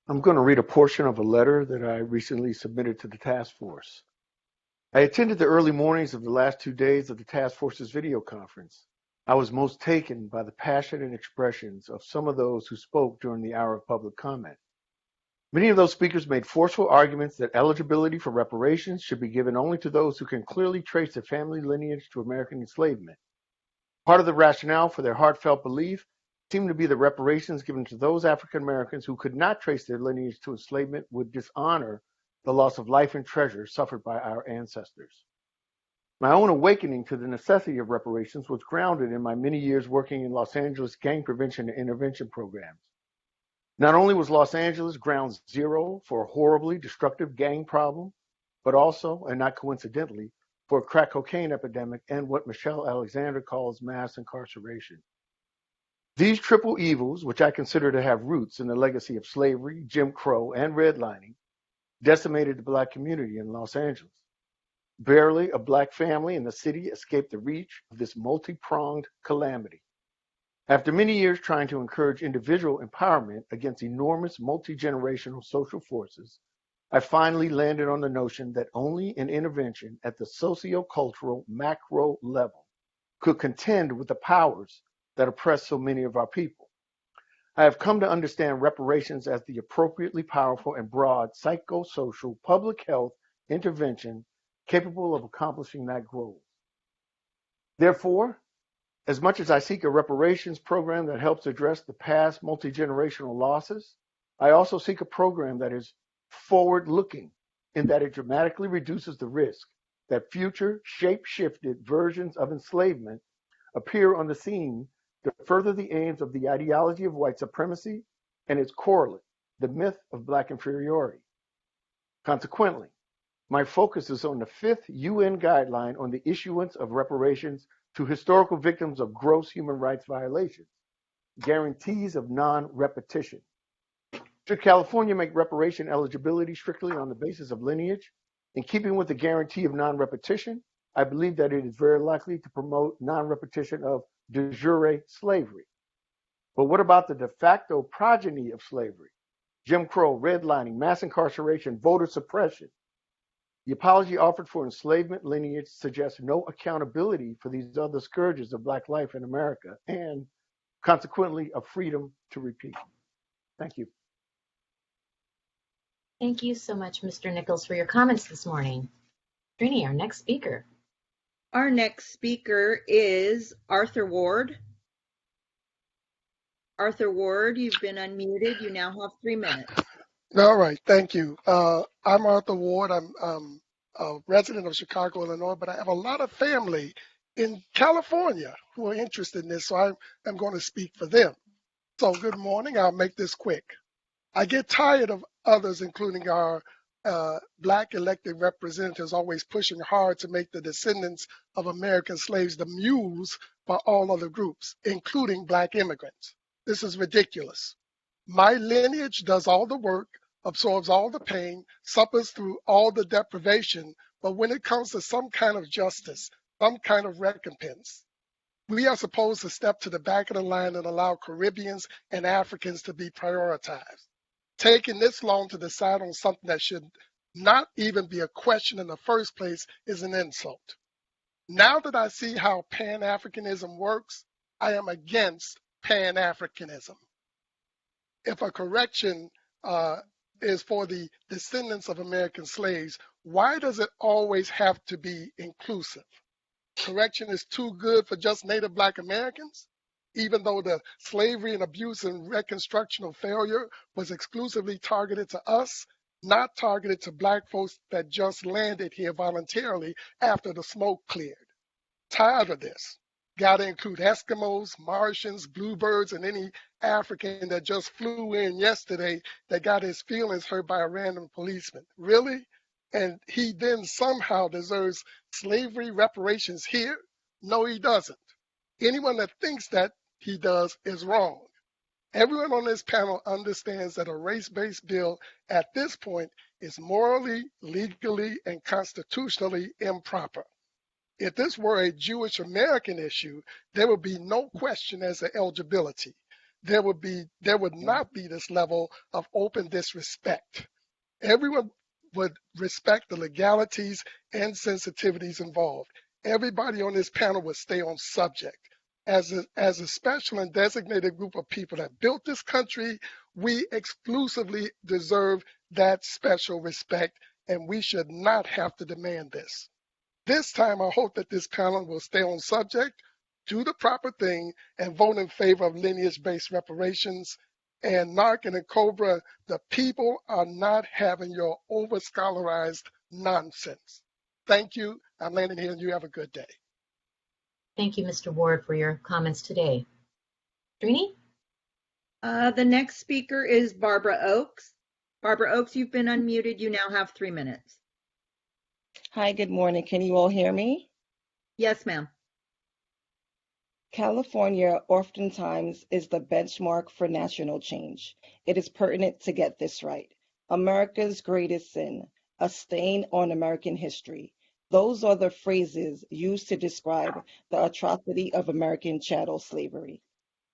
I'm going to read a portion of a letter that I recently submitted to the task force. I attended the early mornings of the last 2 days of the task force's video conference. I was most taken by the passion and expressions of some of those who spoke during the hour of public comment. Many of those speakers made forceful arguments that eligibility for reparations should be given only to those who can clearly trace their family lineage to American enslavement. Part of the rationale for their heartfelt belief seemed to be that reparations given to those African Americans who could not trace their lineage to enslavement would dishonor the loss of life and treasure suffered by our ancestors. My own awakening to the necessity of reparations was grounded in my many years working in Los Angeles gang prevention and intervention programs. Not only was Los Angeles ground zero for a horribly destructive gang problem, but also, and not coincidentally, for a crack cocaine epidemic and what Michelle Alexander calls mass incarceration. These triple evils, which I consider to have roots in the legacy of slavery, Jim Crow, and redlining, decimated the Black community in Los Angeles. Barely a Black family in the city escaped the reach of this multi-pronged calamity. After many years trying to encourage individual empowerment against enormous multi-generational social forces, I finally landed on the notion that only an intervention at the socio-cultural macro level could contend with the powers that oppress so many of our people. I have come to understand reparations as the appropriately powerful and broad psychosocial public health intervention capable of accomplishing that goal. Therefore, as much as I seek a reparations program that helps address the past multi-generational losses, I also seek a program that is forward-looking in that it dramatically reduces the risk that future shape-shifted versions of enslavement appear on the scene to further the aims of the ideology of white supremacy and its correlate, the myth of Black inferiority. Consequently, my focus is on the 5th UN guideline on the issuance of reparations to historical victims of gross human rights violations, guarantees of non-repetition. Should California make reparation eligibility strictly on the basis of lineage, in keeping with the guarantee of non-repetition, I believe that it is very likely to promote non-repetition of de jure slavery. But what about the de facto progeny of slavery? Jim Crow, redlining, mass incarceration, voter suppression. The apology offered for enslavement lineage suggests no accountability for these other scourges of Black life in America and, consequently, a freedom to repeat. Thank you.
Thank you so much, Mr. Nichols, for your comments this morning. Trini, our next speaker.
Our next speaker is Arthur Ward. Arthur Ward, you've been unmuted. You now have 3 minutes.
All right, thank you. I'm Arthur Ward. I'm a resident of Chicago, Illinois, but I have a lot of family in California who are interested in this, so I'm going to speak for them. So good morning. I'll make this quick. I get tired of others, including our Black elected representatives, always pushing hard to make the descendants of American slaves the mules for all other groups, including Black immigrants. This is ridiculous. My lineage does all the work, absorbs all the pain, suffers through all the deprivation, but when it comes to some kind of justice, some kind of recompense, we are supposed to step to the back of the line and allow Caribbeans and Africans to be prioritized. Taking this long to decide on something that should not even be a question in the first place is an insult. Now that I see how Pan-Africanism works, I am against Pan-Africanism. If a correction is for the descendants of American slaves, why does it always have to be inclusive? Correction is too good for just Native Black Americans, even though the slavery and abuse and reconstructional failure was exclusively targeted to us. not targeted to Black folks that just landed here voluntarily after the smoke cleared. Tired of this. Got to include Eskimos, Martians, bluebirds, and any African that just flew in yesterday that got his feelings hurt by a random policeman. Really? And he then somehow deserves slavery reparations here? No, he doesn't. Anyone that thinks that he does is wrong. Everyone on this panel understands that a race-based bill at this point is morally, legally, and constitutionally improper. If this were a Jewish American issue, there would be no question as to eligibility. There would not be this level of open disrespect. Everyone would respect the legalities and sensitivities involved. Everybody on this panel would stay on subject. As a special and designated group of people that built this country, we exclusively deserve that special respect, and we should not have to demand this. This time, I hope that this panel will stay on subject, do the proper thing, and vote in favor of lineage-based reparations. And Narcan and Cobra, the people are not having your over-scholarized nonsense. Thank you. I'm landing here, and you have a good day.
Thank you, Mr. Ward, for your comments today. Trini?
The next speaker is Barbara Oakes. Barbara Oakes, you've been unmuted. You now have 3 minutes.
Hi, good morning. Can you all hear me?
Yes, ma'am.
California oftentimes is the benchmark for national change. It is pertinent to get this right. America's greatest sin, a stain on American history. Those are the phrases used to describe the atrocity of American chattel slavery.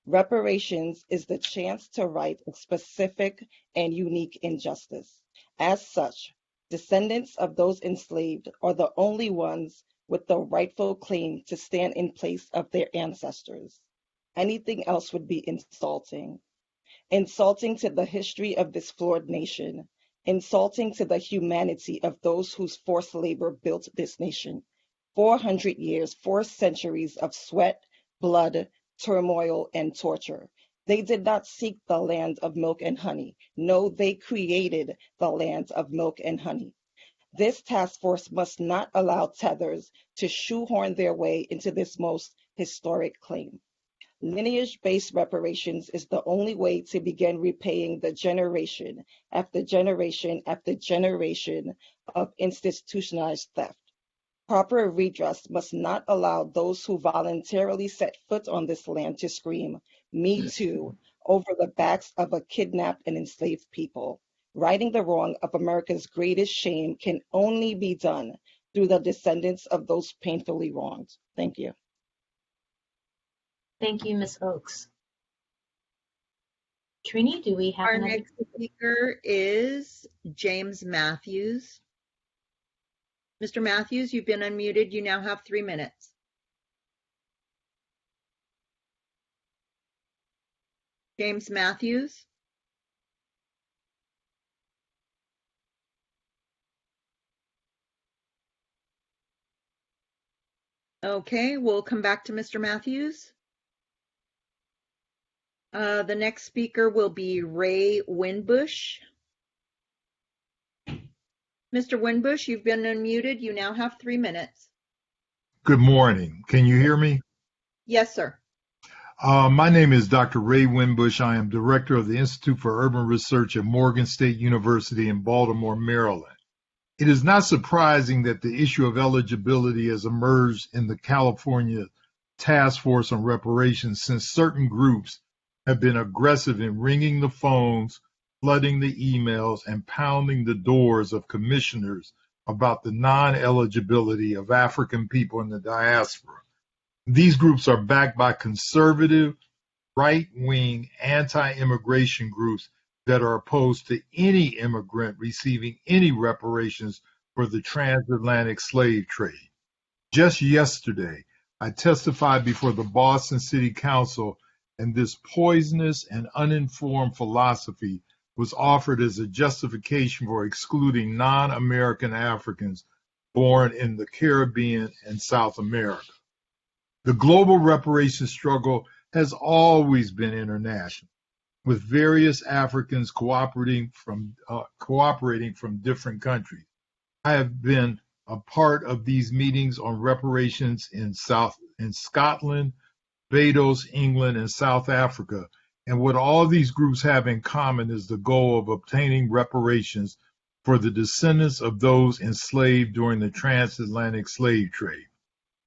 Reparations is the chance to right a specific and unique injustice. As such, descendants of those enslaved are the only ones with the rightful claim to stand in place of their ancestors. Anything else would be insulting. Insulting to the history of this flawed nation, insulting to the humanity of those whose forced labor built this nation. 400 years, 4 centuries of sweat, blood, turmoil, and torture. They did not seek the land of milk and honey. No, they created the land of milk and honey. This task force must not allow tethers to shoehorn their way into this most historic claim. Lineage-based reparations is the only way to begin repaying the generation after generation after generation of institutionalized theft. Proper redress must not allow those who voluntarily set foot on this land to scream, "Me too," over the backs of a kidnapped and enslaved people. Righting the wrong of America's greatest shame can only be done through the descendants of those painfully wronged. Thank you.
Thank you, Ms. Oakes. Trini, do we have
Our
another?
next speaker is James Matthews. Mr. Matthews, you've been unmuted. You now have 3 minutes. James Matthews. Okay, we'll come back to Mr. Matthews. The next speaker will be Ray Winbush. Mr. Winbush, you've been unmuted. You now have 3 minutes.
Good morning. Can you hear me?
Yes, sir.
My name is Dr. Ray Winbush. I am director of the Institute for Urban Research at Morgan State University in Baltimore, Maryland. It is not surprising that the issue of eligibility has emerged in the California Task Force on Reparations, since certain groups have been aggressive in ringing the phones, flooding the emails, and pounding the doors of commissioners about the non-eligibility of African people in the diaspora. These groups are backed by conservative, right-wing, anti-immigration groups that are opposed to any immigrant receiving any reparations for the transatlantic slave trade. Just yesterday, I testified before the Boston City Council, and this poisonous and uninformed philosophy was offered as a justification for excluding non-American Africans born in the Caribbean and South America. The global reparations struggle has always been international. with various Africans cooperating from different countries. I have been a part of these meetings on reparations in Scotland, Barbados, England, and South Africa. And what all these groups have in common is the goal of obtaining reparations for the descendants of those enslaved during the transatlantic slave trade.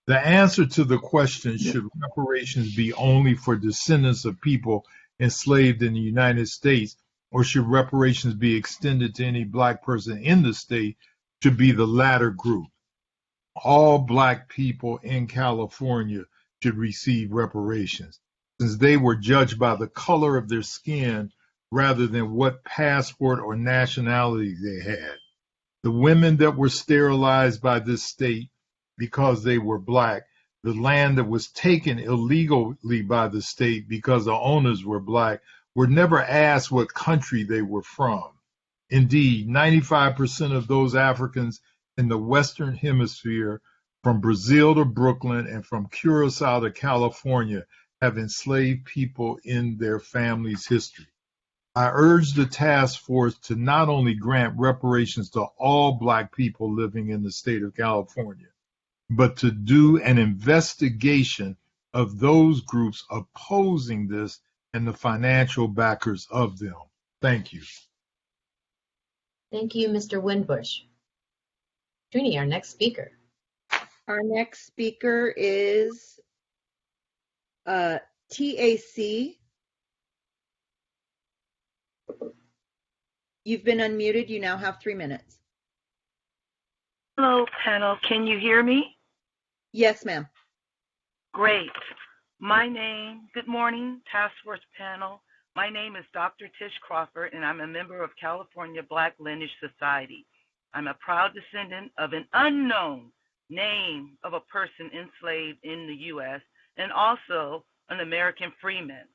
The answer to the question, should reparations be only for descendants of people enslaved in the United States, or should reparations be extended to any Black person in the state, should be the latter group. All Black people in California should receive reparations, since they were judged by the color of their skin rather than what passport or nationality they had. The women that were sterilized by this state because they were Black, the land that was taken illegally by the state because the owners were Black, were never asked what country they were from. Indeed, 95% of those Africans in the Western Hemisphere, from Brazil to Brooklyn and from Curacao to California, have enslaved people in their family's history. I urge the task force to not only grant reparations to all Black people living in the state of California, but to do an investigation of those groups opposing this and the financial backers of them. Thank you.
Thank you, Mr. Winbush. Trini, our next speaker.
Our next speaker is TAC. You've been unmuted. You now have 3 minutes.
Hello, panel. Can you hear me?
Yes, ma'am.
Great. Good morning, task force panel. My name is Dr. Tish Crawford, and I'm a member of California Black Lineage Society. I'm a proud descendant of an unknown name of a person enslaved in the U.S. and also an American freeman.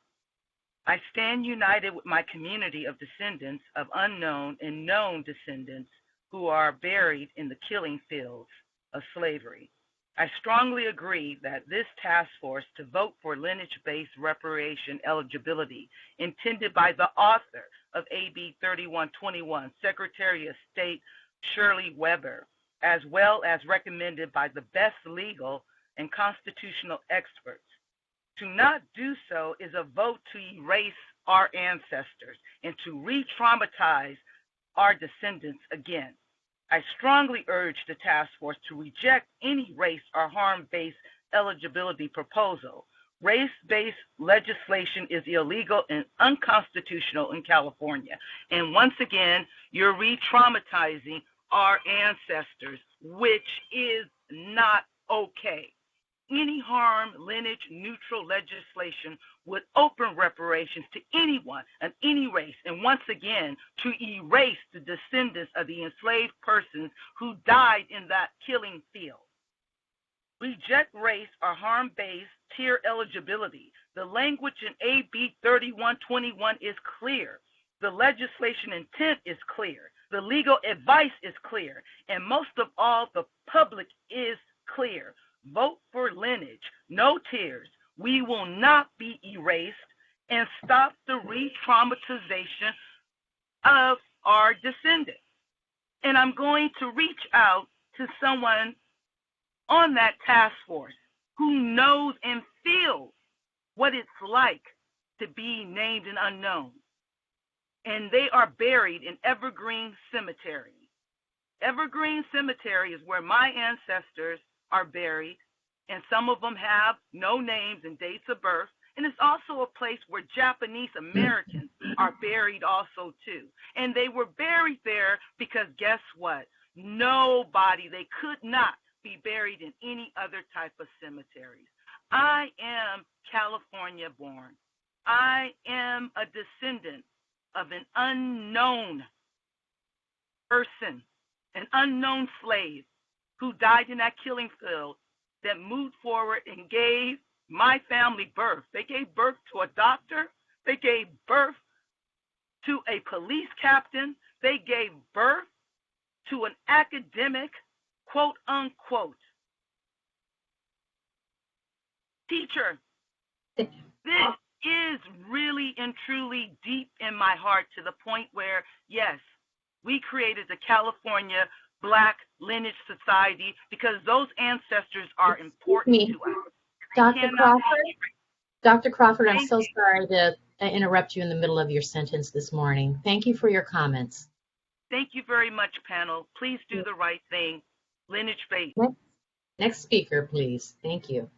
I stand united with my community of descendants of unknown and known descendants who are buried in the killing fields of slavery. I strongly agree that this task force to vote for lineage-based reparation eligibility intended by the author of AB 3121, Secretary of State Shirley Weber, as well as recommended by the best legal and constitutional experts. To not do so is a vote to erase our ancestors and to re-traumatize our descendants again. I strongly urge the task force to reject any race or harm-based eligibility proposal. Race-based legislation is illegal and unconstitutional in California. And once again, you're re-traumatizing our ancestors, which is not okay. Any harm lineage neutral legislation would open reparations to anyone and any race, and once again to erase the descendants of the enslaved persons who died in that killing field. Reject race or harm-based tier eligibility. The language in AB 3121 is clear. The legislation intent is clear. The legal advice is clear. And most of all, the public is clear. Vote for lineage, no tiers. We will not be erased, and stop the re-traumatization of our descendants. And I'm going to reach out to someone on that task force who knows and feels what it's like to be named and unknown. And they are buried in Evergreen Cemetery. Evergreen Cemetery is where my ancestors are buried, and some of them have no names and dates of birth. And it's also a place where Japanese Americans are buried also too. And they were buried there because guess what? They could not be buried in any other type of cemeteries. I am California born. I am a descendant of an unknown person, an unknown slave who died in that killing field, that moved forward and gave my family birth. They gave birth to a doctor. They gave birth to a police captain. They gave birth to an academic, quote unquote, teacher. This is really and truly deep in my heart, to the point where, yes, we created the California Black Lineage Society because those ancestors are important
Me,
to us.
Dr. Crawford. Dr. Crawford, I'm
Thank
so
you.
sorry to interrupt you in the middle of your sentence this morning. Thank you for your comments.
Thank you very much, panel. Please do the right thing. Lineage based.
Next speaker, please. Thank you.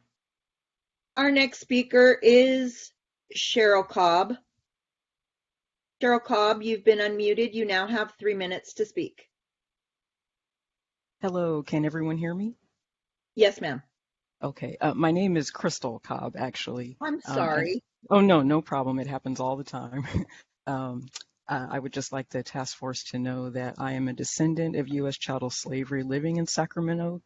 Our next speaker is Cheryl Cobb. Cheryl Cobb, you've been unmuted. You now have 3 minutes to speak.
Hello, can everyone hear me?
Yes, ma'am.
Okay, my name is Crystal Cobb, actually.
I'm sorry.
Oh, no, no problem. It happens all the time. I would just like the task force to know that I am a descendant of U.S. chattel slavery living in Sacramento.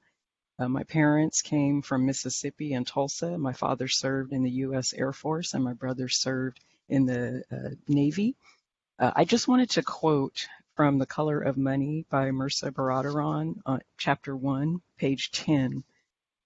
My parents came from Mississippi and Tulsa. My father served in the U.S. Air Force, and my brother served in the Navy. I just wanted to quote from The Color of Money by Mirza Baradaran, Chapter 1, page 10.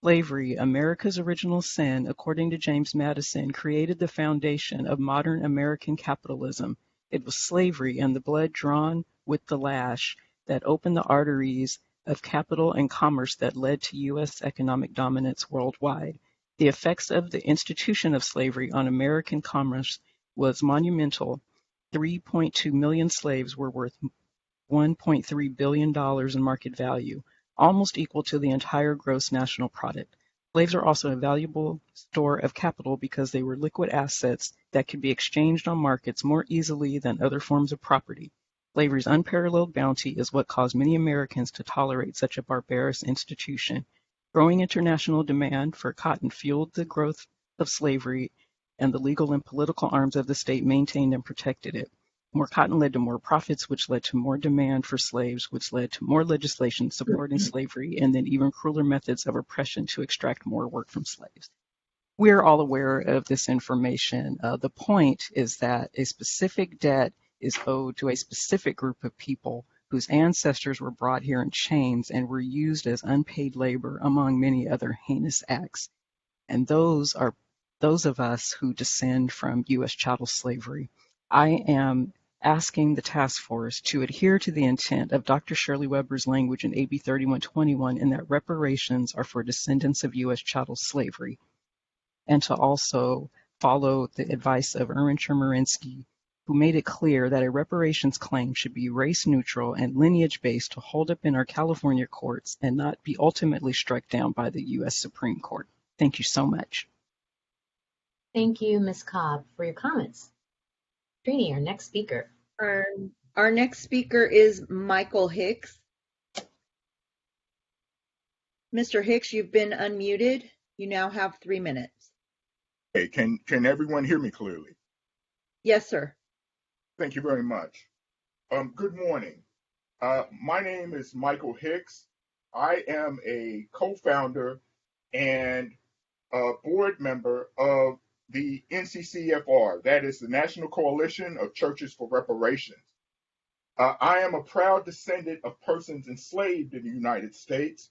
Slavery, America's original sin, according to James Madison, created the foundation of modern American capitalism. It was slavery and the blood drawn with the lash that opened the arteries of capital and commerce that led to U.S. economic dominance worldwide. The effects of the institution of slavery on American commerce was monumental. 3.2 million slaves were worth $1.3 billion in market value, almost equal to the entire gross national product. Slaves are also a valuable store of capital because they were liquid assets that could be exchanged on markets more easily than other forms of property. Slavery's unparalleled bounty is what caused many Americans to tolerate such a barbarous institution. Growing international demand for cotton fueled the growth of slavery, and the legal and political arms of the state maintained and protected it. More cotton led to more profits, which led to more demand for slaves, which led to more legislation supporting slavery, and then even crueler methods of oppression to extract more work from slaves. We're all aware of this information. The point is that a specific debt is owed to a specific group of people whose ancestors were brought here in chains and were used as unpaid labor, among many other heinous acts. And those are those of us who descend from U.S. chattel slavery. I am asking the task force to adhere to the intent of Dr. Shirley Weber's language in AB 3121 in that reparations are for descendants of U.S. chattel slavery, and to also follow the advice of Erwin Chemerinsky, who made it clear that a reparations claim should be race neutral and lineage based to hold up in our California courts and not be ultimately struck down by the U.S. Supreme Court. Thank you so much.
Thank you, Ms. Cobb, for your comments. Trini, our next speaker.
Our next speaker is Michael Hicks. Mr. Hicks, you've been unmuted. You now have 3 minutes.
Hey, can everyone hear me clearly?
Yes, sir.
Thank you very much. Good morning. My name is Michael Hicks. I am a co-founder and board member of the NCCFR, that is the National Coalition of Churches for Reparations. I am a proud descendant of persons enslaved in the United States,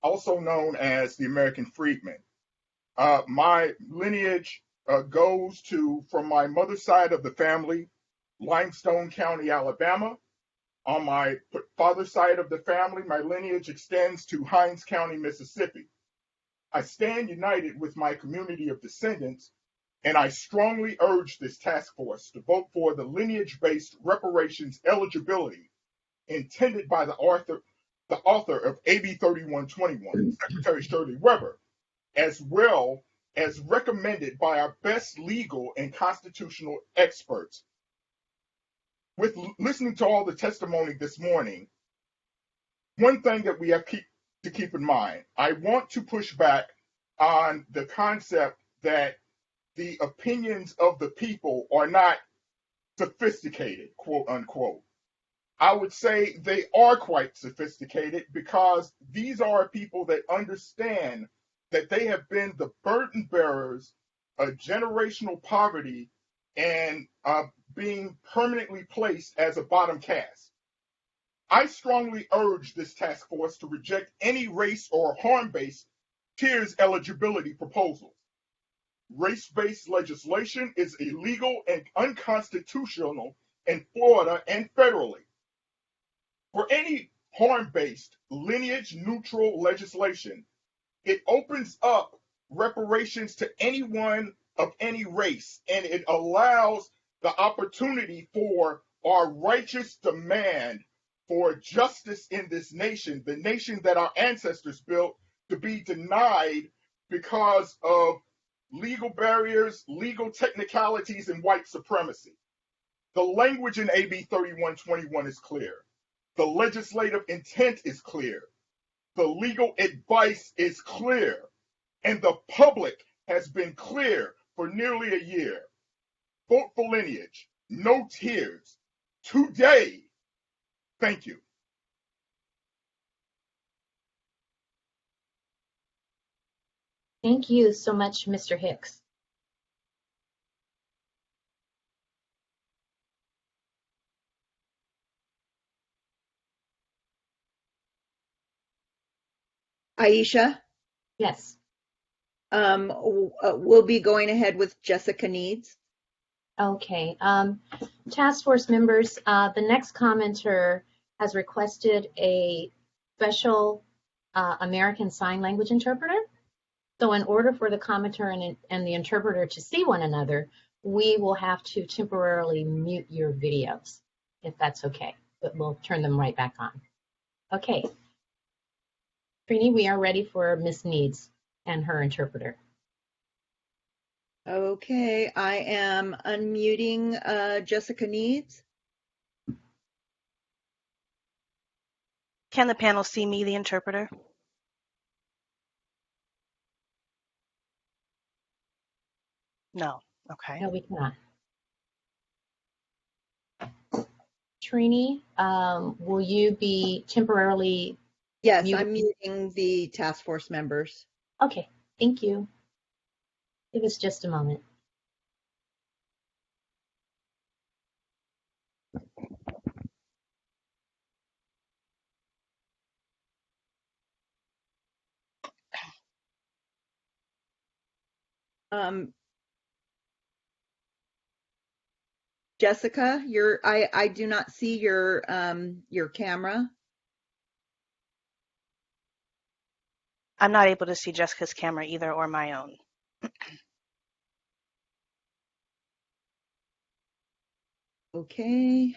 also known as the American freedmen. My lineage goes from my mother's side of the family, Limestone County, Alabama. On my father's side of the family, my lineage extends to Hinds County, Mississippi. I stand united with my community of descendants, and I strongly urge this task force to vote for the lineage-based reparations eligibility intended by the author of AB 3121, Secretary Shirley Weber, as well as recommended by our best legal and constitutional experts. With listening to all the testimony this morning, one thing that we have to keep in mind, I want to push back on the concept that the opinions of the people are not sophisticated, quote unquote. I would say they are quite sophisticated because these are people that understand that they have been the burden bearers of generational poverty and being permanently placed as a bottom caste. I strongly urge this task force to reject any race or harm-based tiers eligibility proposals. race-based legislation is illegal and unconstitutional in Florida and federally. For any harm-based, lineage-neutral legislation, it opens up reparations to anyone of any race, and it allows the opportunity for our righteous demand for justice in this nation, the nation that our ancestors built, to be denied because of legal barriers, legal technicalities, and white supremacy. The language in AB 3121 is clear. The legislative intent is clear. The legal advice is clear. And the public has been clear for nearly a year. Vote for lineage. No tears. Today. Thank you.
Thank you so much, Mr. Hicks.
Aisha,
Yes.
we'll be going ahead with Jessica Needs.
Okay. Task force members, the next commenter has requested a special American Sign Language interpreter. So in order for the commenter and the interpreter to see one another, we will have to temporarily mute your videos, if that's okay. But we'll turn them right back on. Okay. Trini, we are ready for Miss Needs and her interpreter.
Okay, I am unmuting Jessica Needs.
Can the panel see me, the interpreter? No. Okay.
No, we cannot. Trini, will you be temporarily
Yes,
muted?
I'm muting the task force members.
Okay, thank you. Give us just a moment.
Jessica, I do not see your camera.
I'm not able to see Jessica's camera either, or my own.
Okay.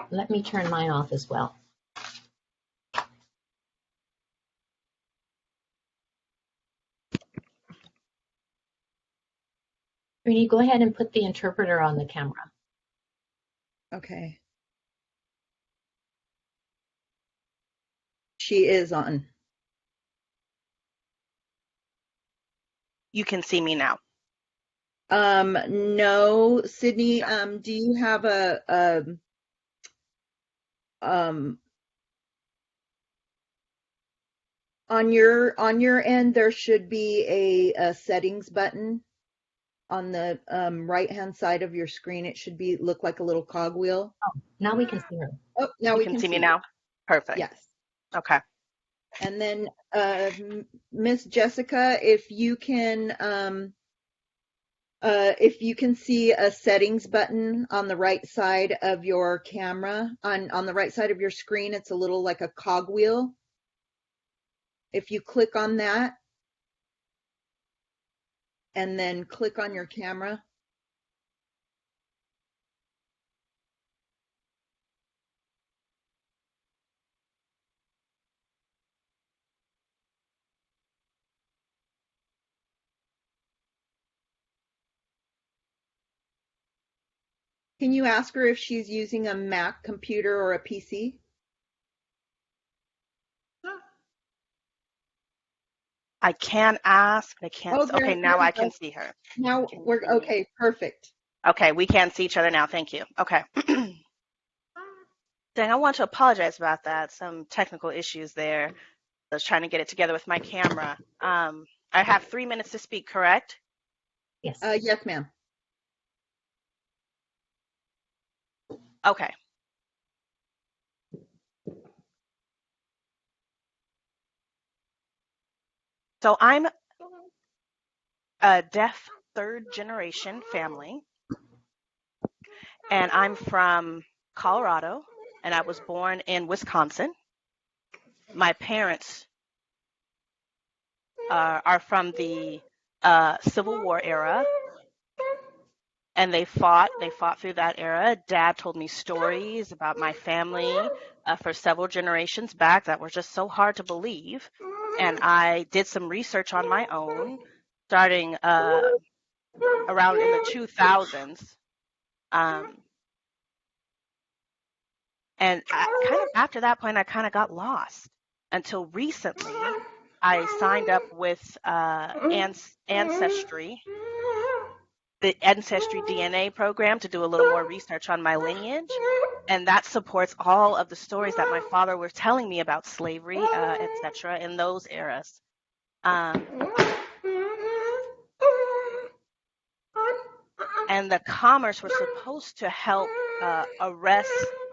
Let me turn mine off as well. Trini, go ahead and put the interpreter on the camera.
Okay. She is on.
You can see me now.
No, Sydney, do you have on your end, there should be a settings button on the right-hand side of your screen. It should look like a little cogwheel.
Oh, now we can see her.
Oh, now we can
see me
you.
now? Perfect.
Yes.
Okay.
And then Miss Jessica, if you can see a settings button on the right side of your camera, on the right side of your screen, it's a little like a cogwheel. If you click on that and then click on your camera. Can you ask her if she's using a Mac computer or a PC?
I can ask. I can't.
Oh,
Okay, now I can see her.
Now we're okay. Perfect.
Okay, we can see each other now. Thank you. Okay. Dang, I want to apologize about that. Some technical issues there. I was trying to get it together with my camera. I have 3 minutes to speak, correct?
Yes.
Yes, ma'am.
Okay. So I'm a deaf third generation family, and I'm from Colorado, and I was born in Wisconsin. My parents are from the Civil War era, and they fought through that era. Dad told me stories about my family for several generations back that were just so hard to believe. And I did some research on my own, starting around in the 2000s. And kind of after that point, I kind of got lost until recently. I signed up with Ancestry, the Ancestry DNA program, to do a little more research on my lineage. And that supports all of the stories that my father was telling me about slavery, etc., in those eras. And the Commerce was supposed to help arrest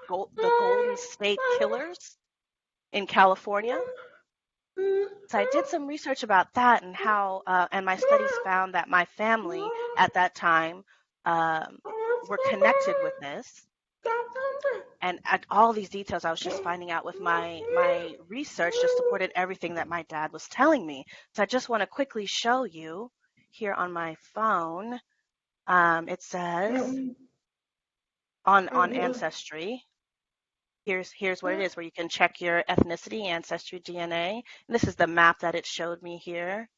the Golden State Killers in California. So I did some research about that and how, and my studies found that my family at that time were connected with this. And all these details I was just finding out with my research just supported everything that my dad was telling me. So I just want to quickly show you here on my phone. It says on Ancestry, here's what it is, where you can check your ethnicity, Ancestry DNA. And this is the map that it showed me here,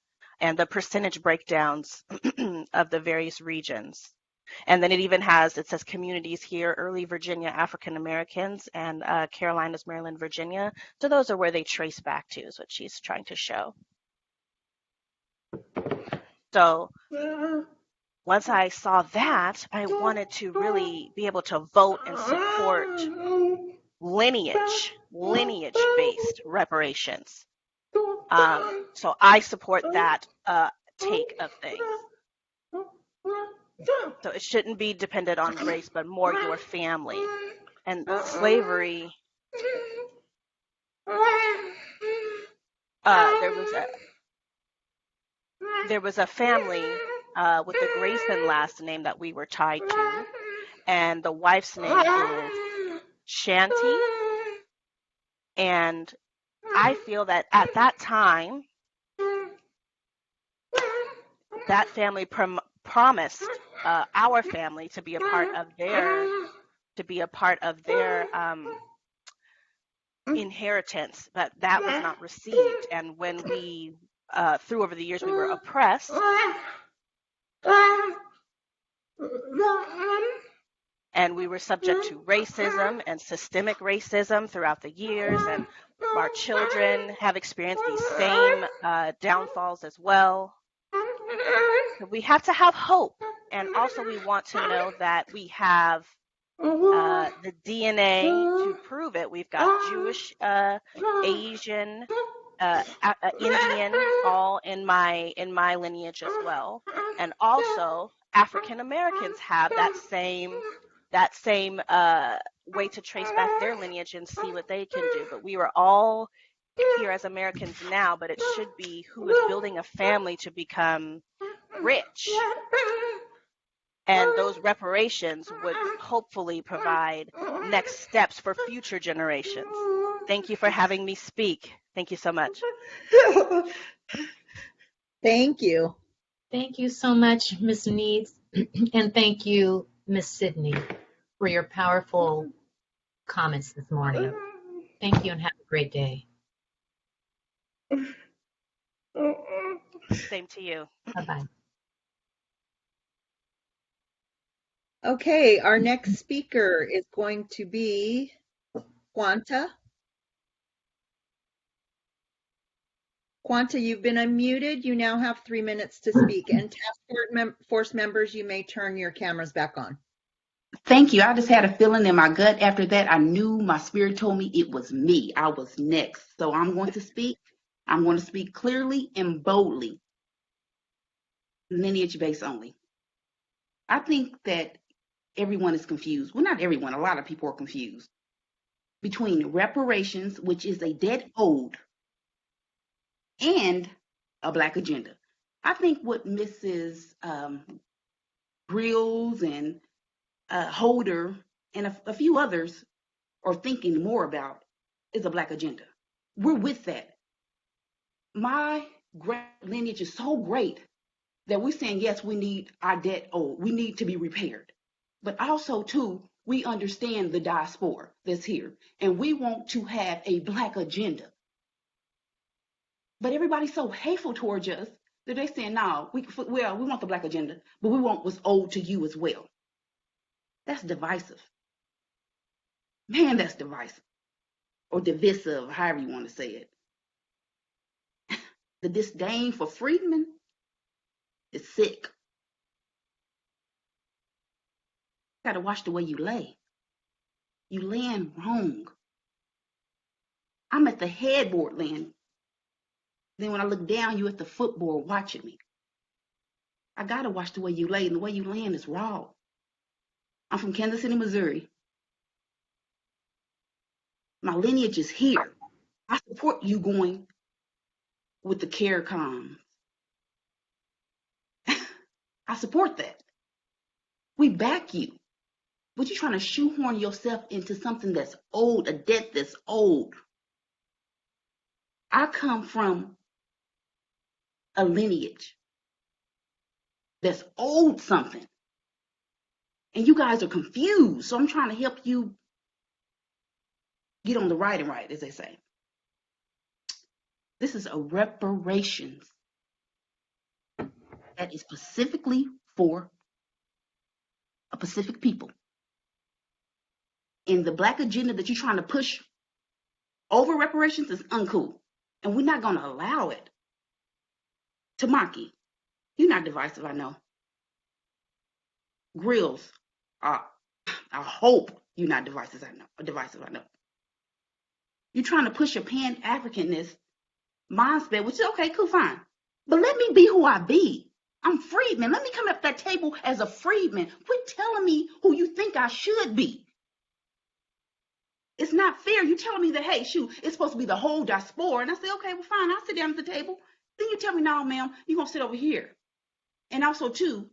and the percentage breakdowns of the various regions. And then it says communities here: early Virginia African Americans and Carolinas, Maryland, Virginia. So those are where they trace back to, is what she's trying to show. So once I saw that, I wanted to really be able to vote and support lineage-based reparations. So I support that take of things. So it shouldn't be dependent on race, but more your family. And slavery, there was a family with the Grayson last name that we were tied to, and the wife's name is Shanty. And I feel that at that time, that family promised our family to be a part of their inheritance, but that was not received. And when we through over the years we were oppressed, and we were subject to racism and systemic racism throughout the years, and our children have experienced these same downfalls as well. We have to have hope, and also we want to know that we have the DNA to prove it. We've got Jewish, Asian, Indian, all in my lineage as well, and also African Americans have that same way to trace back their lineage and see what they can do. But we were all here as Americans now, but it should be who is building a family to become rich. And those reparations would hopefully provide next steps for future generations. Thank you for having me speak. Thank you so much.
Thank you.
Thank you so much, Ms. Needs, and thank you, Ms. Sidney, for your powerful comments this morning. Thank you and have a great day.
Same to you.
Bye-bye.
Okay, our next speaker is going to be Quanta. Quanta, you've been unmuted. You now have 3 minutes to speak. And task force members, you may turn your cameras back on.
Thank you. I just had a feeling in my gut. After that, I knew my spirit told me it was me. I was next. So I'm going to speak. I'm going to speak clearly and boldly. Lineage based only. I think that everyone is confused. Well, not everyone. A lot of people are confused between reparations, which is a debt owed, and a Black agenda. I think what Mrs. Grills and Holder and a few others are thinking more about is a Black agenda. We're with that. My lineage is so great that we're saying, yes, we need our debt owed. We need to be repaired. But also, too, we understand the diaspora that's here, and we want to have a Black agenda. But everybody's so hateful towards us that they're saying, no, we want the Black agenda, but we want what's owed to you as well. That's divisive. Man, that's divisive. Or divisive, however you want to say it. The disdain for freedmen is sick. You got to watch the way you lay. You laying wrong. I'm at the headboard laying. Then when I look down, you at the footboard watching me. I got to watch the way you lay, and the way you laying is raw. I'm from Kansas City, Missouri. My lineage is here. I support you going with the CARICOM. I support that. We back you. But you're trying to shoehorn yourself into something that's old, a debt that's old. I come from a lineage that's owed something. And you guys are confused. So I'm trying to help you get on the right and right, as they say. This is a reparations that is specifically for a Pacific people. And the Black agenda that you're trying to push over reparations is uncool. And we're not going to allow it. Tamaki, you're not divisive, I know. Grills, I hope you're not divisive, I know. You're trying to push a Pan-Africanist mindset, which is okay, cool, fine. But let me be who I be. I'm freedman. Let me come up that table as a freedman. Quit telling me who you think I should be. It's not fair. You telling me that, hey, shoot, it's supposed to be the whole diaspora. And I say, okay, well, fine, I'll sit down at the table. Then you tell me, no, ma'am, you're going to sit over here. And also, too,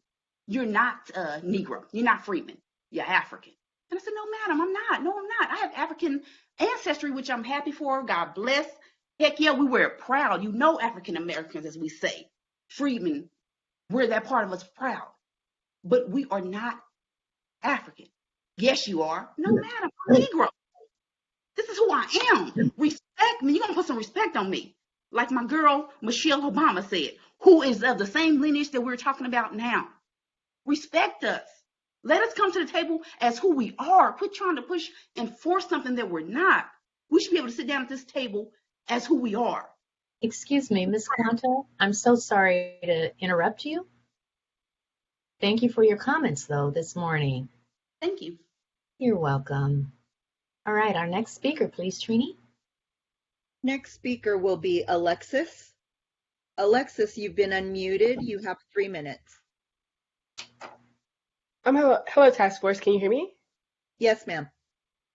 you're not Negro. You're not freedman. You're African. And I said, no, madam, I'm not. No, I'm not. I have African ancestry, which I'm happy for. God bless. Heck yeah, we wear it proud. You know, African Americans, as we say, freedmen, we're that part of us proud. But we are not African. Yes, you are. No, madam, I'm Negro. This is who I am. Respect me. You're going to put some respect on me. Like my girl, Michelle Obama said, who is of the same lineage that we're talking about now. Respect us. Let us come to the table as who we are. Quit trying to push and force something that we're not. We should be able to sit down at this table as who we are.
Excuse me, Ms. Quanto, I'm so sorry to interrupt you. Thank you for your comments, though, this morning.
Thank you.
You're welcome. All right, our next speaker, please, Trini.
Next speaker will be Alexis. Alexis, you've been unmuted. You have 3 minutes.
Hello, Task Force. Can you hear me?
Yes, ma'am.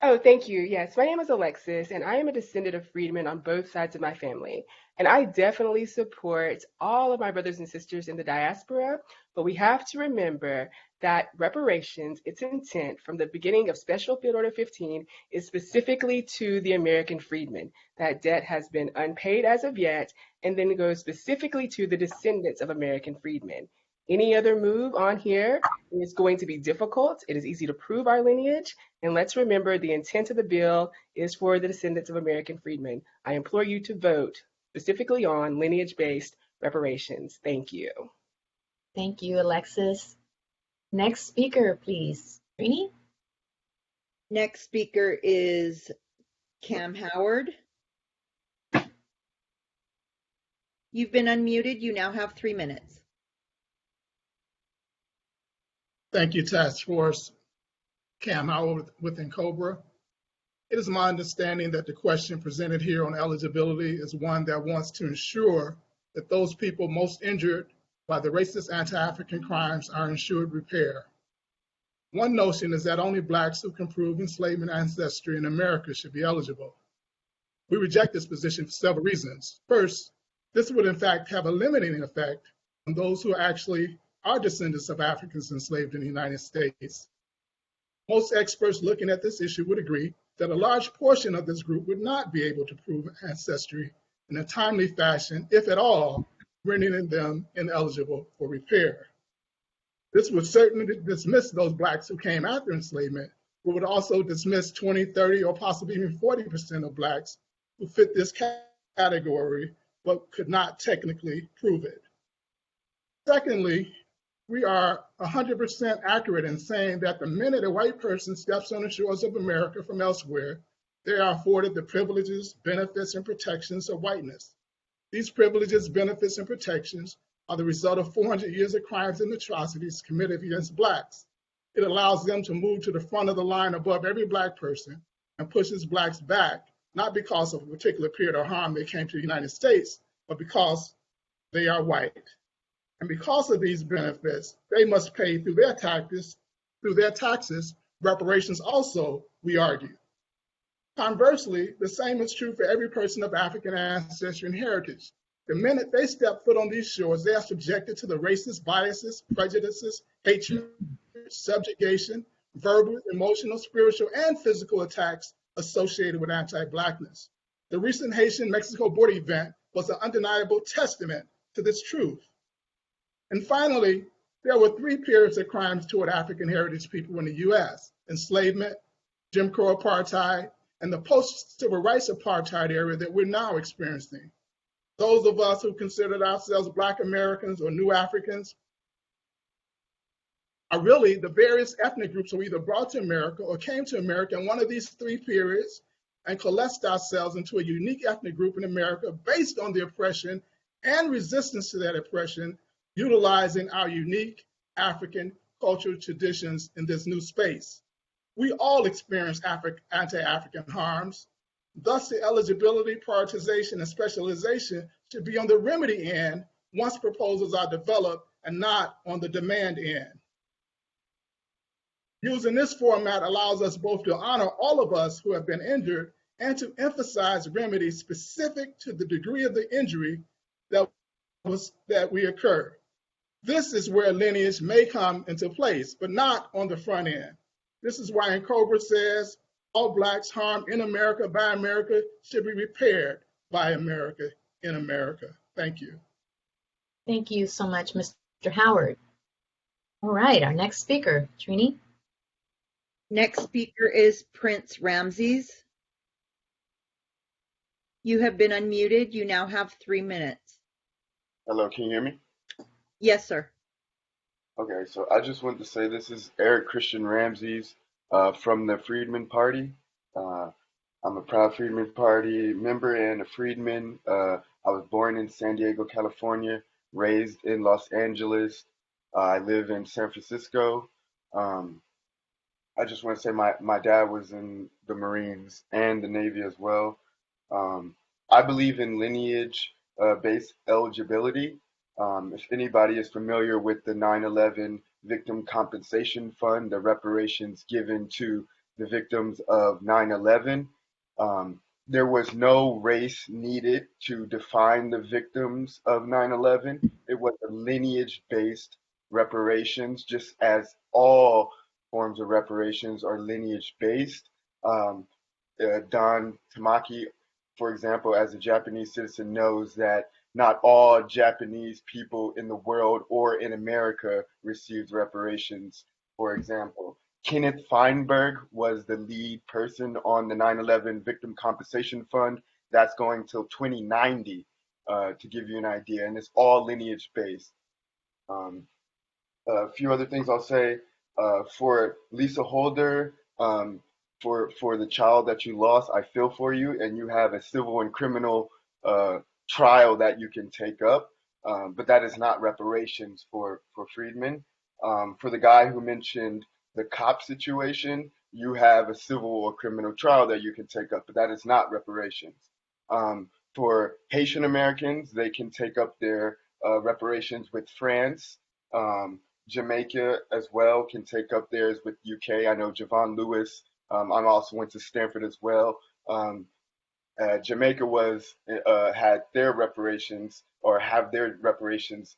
Oh, thank you. Yes, my name is Alexis, and I am a descendant of freedmen on both sides of my family. And I definitely support all of my brothers and sisters in the diaspora, but we have to remember that reparations, its intent from the beginning of Special Field Order 15, is specifically to the American freedmen. That debt has been unpaid as of yet, and then goes specifically to the descendants of American freedmen. Any other move on here is going to be difficult. It is easy to prove our lineage. And let's remember the intent of the bill is for the descendants of American freedmen. I implore you to vote specifically on lineage-based reparations. Thank you.
Thank you, Alexis. Next speaker, please. Trini?
Next speaker is Cam Howard. You've been unmuted. You now have 3 minutes.
Thank you, Task Force. Cam Howard with NCOBRA. It is my understanding that the question presented here on eligibility is one that wants to ensure that those people most injured by the racist anti-African crimes are ensured repair. One notion is that only Blacks who can prove enslavement ancestry in America should be eligible. We reject this position for several reasons. First, This would in fact have a limiting effect on those who actually are descendants of Africans enslaved in the United States. Most experts looking at this issue would agree that a large portion of this group would not be able to prove ancestry in a timely fashion, if at all, rendering them ineligible for repair. This would certainly dismiss those Blacks who came after enslavement, but would also dismiss 20, 30, or possibly even 40% of Blacks who fit this category, but could not technically prove it. Secondly, we are 100% accurate in saying that the minute a white person steps on the shores of America from elsewhere, they are afforded the privileges, benefits, and protections of whiteness. These privileges, benefits, and protections are the result of 400 years of crimes and atrocities committed against Blacks. It allows them to move to the front of the line above every Black person and pushes Blacks back, not because of a particular period of harm they came to the United States, but because they are white. And because of these benefits, they must pay through their taxes, reparations also, we argue. Conversely, the same is true for every person of African ancestry and heritage. The minute they step foot on these shores, they are subjected to the racist biases, prejudices, hatred, subjugation, verbal, emotional, spiritual, and physical attacks associated with anti-Blackness. The recent Haitian-Mexico border event was an undeniable testament to this truth. And finally, there were 3 periods of crimes toward African heritage people in the US: enslavement, Jim Crow apartheid, and the post-civil rights apartheid era that we're now experiencing. Those of us who considered ourselves Black Americans or New Africans are really the various ethnic groups who were either brought to America or came to America in one of these 3 periods and coalesced ourselves into a unique ethnic group in America based on the oppression and resistance to that oppression, utilizing our unique African cultural traditions in this new space. We all experience anti-African harms. Thus, the eligibility, prioritization, and specialization should be on the remedy end once proposals are developed and not on the demand end. Using this format allows us both to honor all of us who have been injured and to emphasize remedies specific to the degree of the injury that we occurred. This is where lineage may come into place, but not on the front end. This is why NCOBRA says all Blacks harmed in America by America should be repaired by America in America. Thank you.
Thank you so much, Mr. Howard. All right, our next speaker, Trini.
Next speaker is Prince Ramses. You have been unmuted. You now have 3 minutes.
Hello, can you hear me?
Yes, sir.
Okay, so I just wanted to say this is Eric Christian Ramses from the Freedmen Party. I'm a proud Freedmen Party member and a Freedman. I was born in San Diego, California, raised in Los Angeles. I live in San Francisco. I just want to say my dad was in the Marines and the Navy as well. I believe in lineage-based eligibility. If anybody is familiar with the 9/11 Victim Compensation Fund, the reparations given to the victims of 9/11, there was no race needed to define the victims of 9/11. It was a lineage-based reparations, just as all forms of reparations are lineage-based. Don Tamaki, for example, as a Japanese citizen, knows that not all Japanese people in the world or in America received reparations, for example. Kenneth Feinberg was the lead person on the 9/11 Victim Compensation Fund. That's going till 2090, to give you an idea, and it's all lineage-based. A few other things I'll say. For Lisa Holder, for the child that you lost, I feel for you, and you have a civil and criminal trial that you can take up, but that is not reparations for Freedmen. For the guy who mentioned the cop situation, you have a civil or criminal trial that you can take up, but that is not reparations. For Haitian Americans, they can take up their reparations with France. Jamaica as well can take up theirs with UK. I know Javon Lewis. I also went to Stanford as well. Jamaica was had their reparations or have their reparations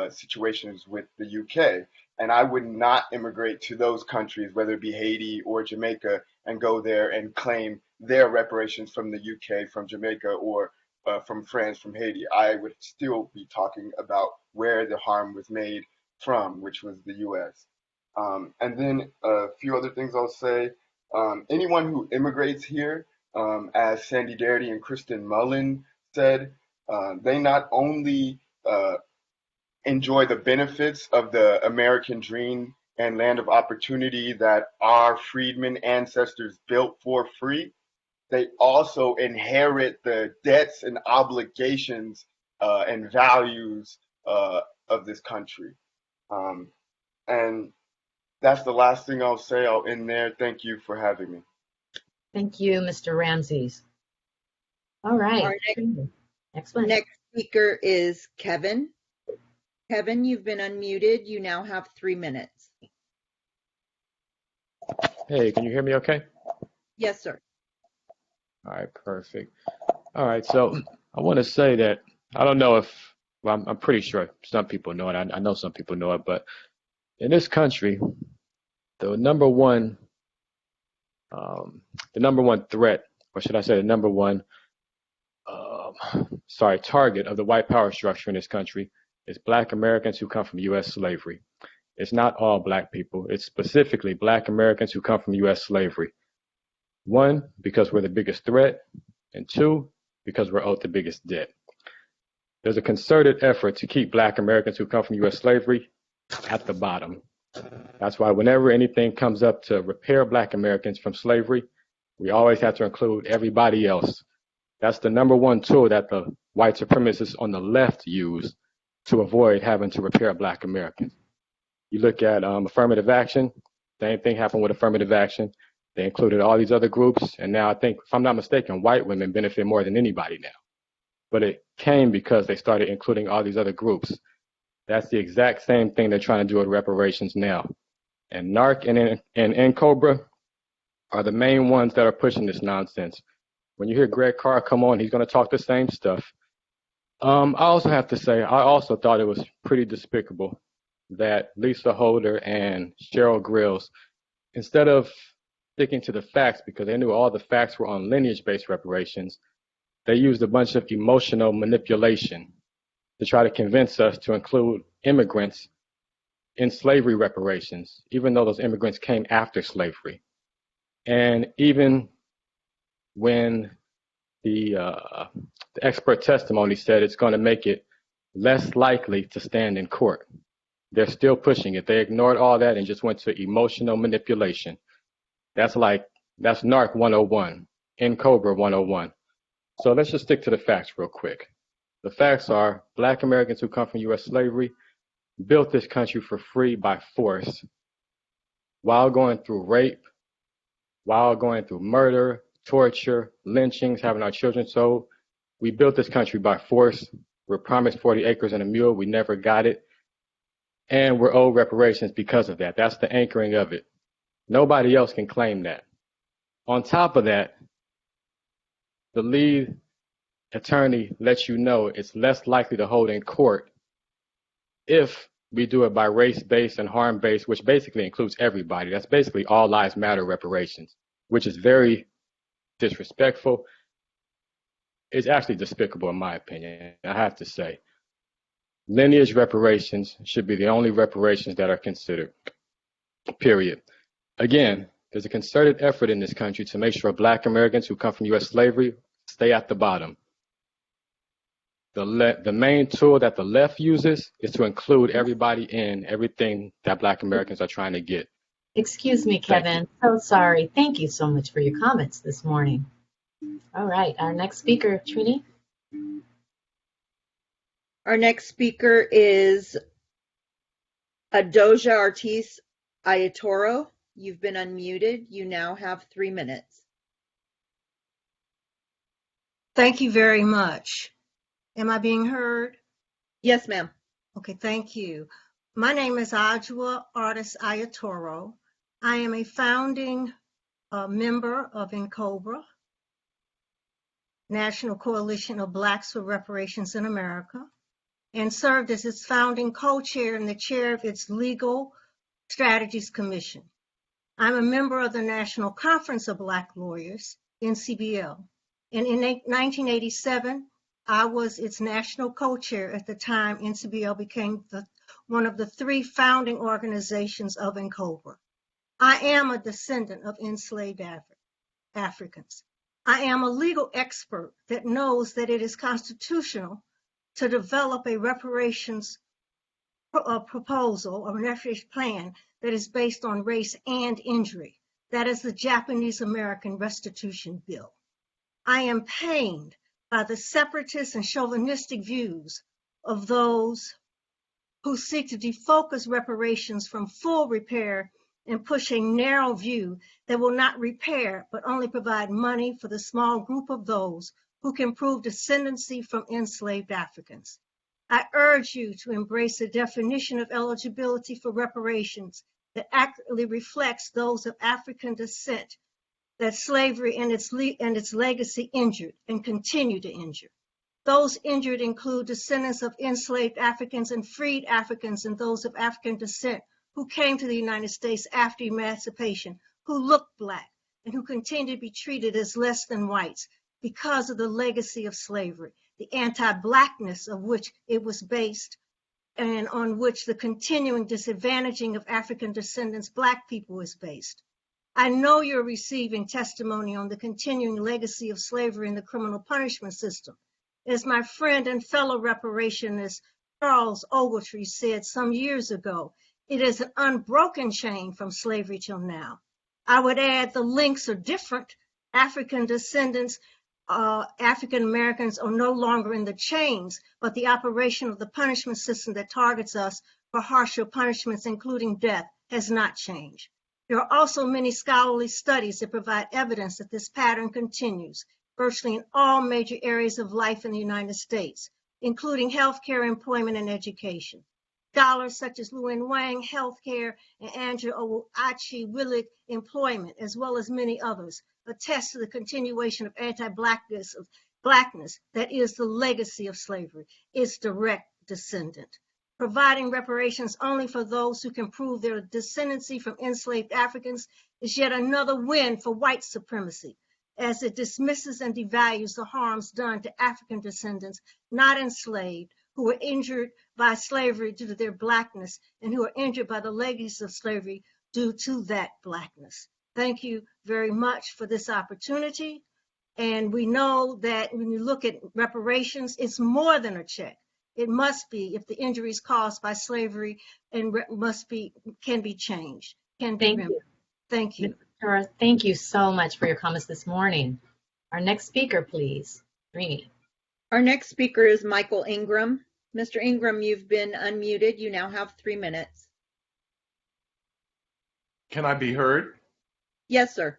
situations with the UK. And I would not immigrate to those countries, whether it be Haiti or Jamaica, and go there and claim their reparations from the UK, from Jamaica, or from France, from Haiti. I would still be talking about where the harm was made from, which was the US. And then a few other things I'll say. Anyone who immigrates here, as Sandy Darity and Kristen Mullen said, they not only enjoy the benefits of the American dream and land of opportunity that our freedmen ancestors built for free, they also inherit the debts and obligations and values of this country. And that's the last thing I'll say. I'll end there. Thank you for having me.
Thank you, Mr. Ramses. All right.
Our
Next one.
next speaker is Kevin. Kevin, you've been unmuted. You now have 3 minutes.
Hey, can you hear me okay?
Yes, sir.
All right, perfect. All right, so I want to say that I don't know if, well, I'm pretty sure some people know it. I know some people know it, but in this country, the number one threat, or should I say the number one, target of the white power structure in this country is Black Americans who come from U.S. slavery. It's not all Black people. It's specifically Black Americans who come from U.S. slavery. One, because we're the biggest threat, and two, because we're owed the biggest debt. There's a concerted effort to keep Black Americans who come from U.S. slavery at the bottom. That's why whenever anything comes up to repair Black Americans from slavery, we always have to include everybody else. That's the number one tool that the white supremacists on the left use to avoid having to repair Black Americans. You look at affirmative action, same thing happened with affirmative action. They included all these other groups, and now I think, if I'm not mistaken, white women benefit more than anybody now. But it came because they started including all these other groups. That's the exact same thing they're trying to do with reparations now. And NARC and NCOBRA are the main ones that are pushing this nonsense. When you hear Greg Carr come on, he's going to talk the same stuff. I also have to say, I also thought it was pretty despicable that Lisa Holder and Cheryl Grills, instead of sticking to the facts, because they knew all the facts were on lineage-based reparations, they used a bunch of emotional manipulation to try to convince us to include immigrants in slavery reparations, even though those immigrants came after slavery. And even when the expert testimony said it's going to make it less likely to stand in court, they're still pushing it. They ignored all that and just went to emotional manipulation. That's NARC 101, NCOBRA 101. So let's just stick to the facts real quick. The facts are Black Americans who come from U.S. slavery built this country for free by force while going through rape, while going through murder, torture, lynchings, having our children sold. We built this country by force. We're promised 40 acres and a mule. We never got it. And we're owed reparations because of that. That's the anchoring of it. Nobody else can claim that. On top of that, the lead attorney lets you know it's less likely to hold in court if we do it by race-based and harm-based, which basically includes everybody. That's basically all lives matter reparations, which is very disrespectful. It's actually despicable in my opinion, I have to say. Lineage reparations should be the only reparations that are considered, period. Again, there's a concerted effort in this country to make sure Black Americans who come from U.S. slavery stay at the bottom. The main tool that the left uses is to include everybody in everything that Black Americans are trying to get.
Excuse me, Kevin. So sorry. Thank you so much for your comments this morning. All right, our next speaker, Trini.
Our next speaker is Adoja Ortiz Ayatoro. You've been unmuted. You now have 3 minutes.
Thank you very much. Am I being heard?
Yes, ma'am.
Okay, thank you. My name is Adjoa Ortiz Ayatoro. I am a founding member of NCOBRA. National Coalition of Blacks for Reparations in America, and served as its founding co-chair and the chair of its Legal Strategies Commission. I'm a member of the National Conference of Black Lawyers, NCBL, and in 1987, I was its national co-chair at the time NCBL became one of the 3 founding organizations of NCOBRA. I am a descendant of enslaved Africans. I am a legal expert that knows that it is constitutional to develop a reparations proposal or reparations plan that is based on race and injury. That is the Japanese American Restitution Bill. I am pained by the separatist and chauvinistic views of those who seek to defocus reparations from full repair and push a narrow view that will not repair but only provide money for the small group of those who can prove descendancy from enslaved Africans. I urge you to embrace a definition of eligibility for reparations that accurately reflects those of African descent that slavery and its legacy injured and continue to injure. Those injured include descendants of enslaved Africans and freed Africans and those of African descent who came to the United States after emancipation, who look Black and who continue to be treated as less than whites because of the legacy of slavery, the anti-Blackness of which it was based and on which the continuing disadvantaging of African descendants Black people is based. I know you're receiving testimony on the continuing legacy of slavery in the criminal punishment system. As my friend and fellow reparationist Charles Ogletree said some years ago, it is an unbroken chain from slavery till now. I would add the links are different. African descendants, African Americans are no longer in the chains, but the operation of the punishment system that targets us for harsher punishments, including death, has not changed. There are also many scholarly studies that provide evidence that this pattern continues virtually in all major areas of life in the United States, including healthcare, employment, and education. Scholars such as Lewin Wang, healthcare, and Andrew Owachi Willig, employment, as well as many others, attest to the continuation of anti-Blackness that is the legacy of slavery, its direct descendant. Providing reparations only for those who can prove their descendancy from enslaved Africans is yet another win for white supremacy, as it dismisses and devalues the harms done to African descendants not enslaved, who were injured by slavery due to their Blackness and who are injured by the legacy of slavery due to that Blackness. Thank you very much for this opportunity. And we know that when you look at reparations, it's more than a check. It must be, if the injuries caused by slavery and can be changed, can be remedied. Thank you.
Dora, thank you so much for your comments this morning. Our next speaker, please. Rini.
Our next speaker is Michael Ingram. Mr. Ingram, you've been unmuted. You now have 3 minutes.
Can I be heard?
Yes, sir.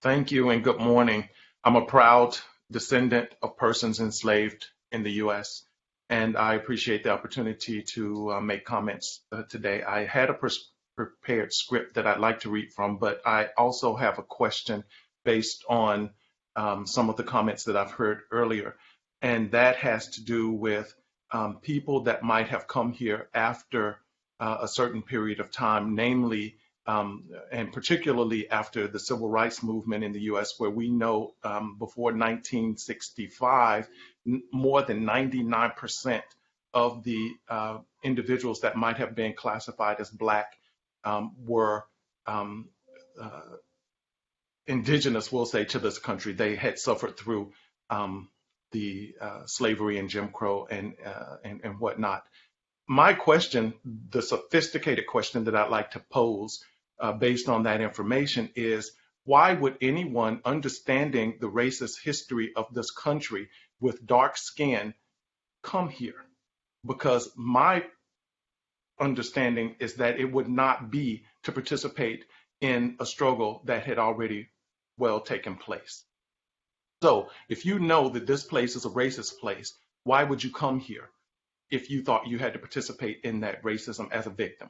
Thank you and good morning. I'm a proud descendant of persons enslaved in the U.S., and I appreciate the opportunity to make comments today. I had a prepared script that I'd like to read from, but I also have a question based on some of the comments that I've heard earlier, and that has to do with people that might have come here after a certain period of time, namely, and particularly after the civil rights movement in the U.S., where we know before 1965, more than 99% of the individuals that might have been classified as Black were indigenous, we'll say, to this country. They had suffered through the slavery and Jim Crow and whatnot. My question, the sophisticated question that I'd like to pose based on that information is, why would anyone understanding the racist history of this country with dark skin come here? Because my understanding is that it would not be to participate in a struggle that had already well taken place. So if you know that this place is a racist place, why would you come here if you thought you had to participate in that racism as a victim?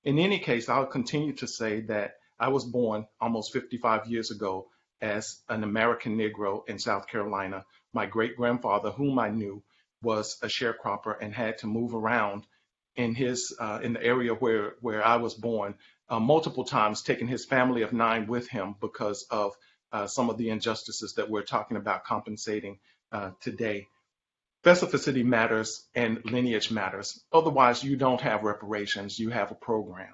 In any case, I'll continue to say that I was born almost 55 years ago, as an American Negro in South Carolina. My great-grandfather, whom I knew, was a sharecropper and had to move around in the area where I was born multiple times, taking his family of 9 with him because of some of the injustices that we're talking about compensating today. Specificity matters and lineage matters. Otherwise, you don't have reparations, you have a program.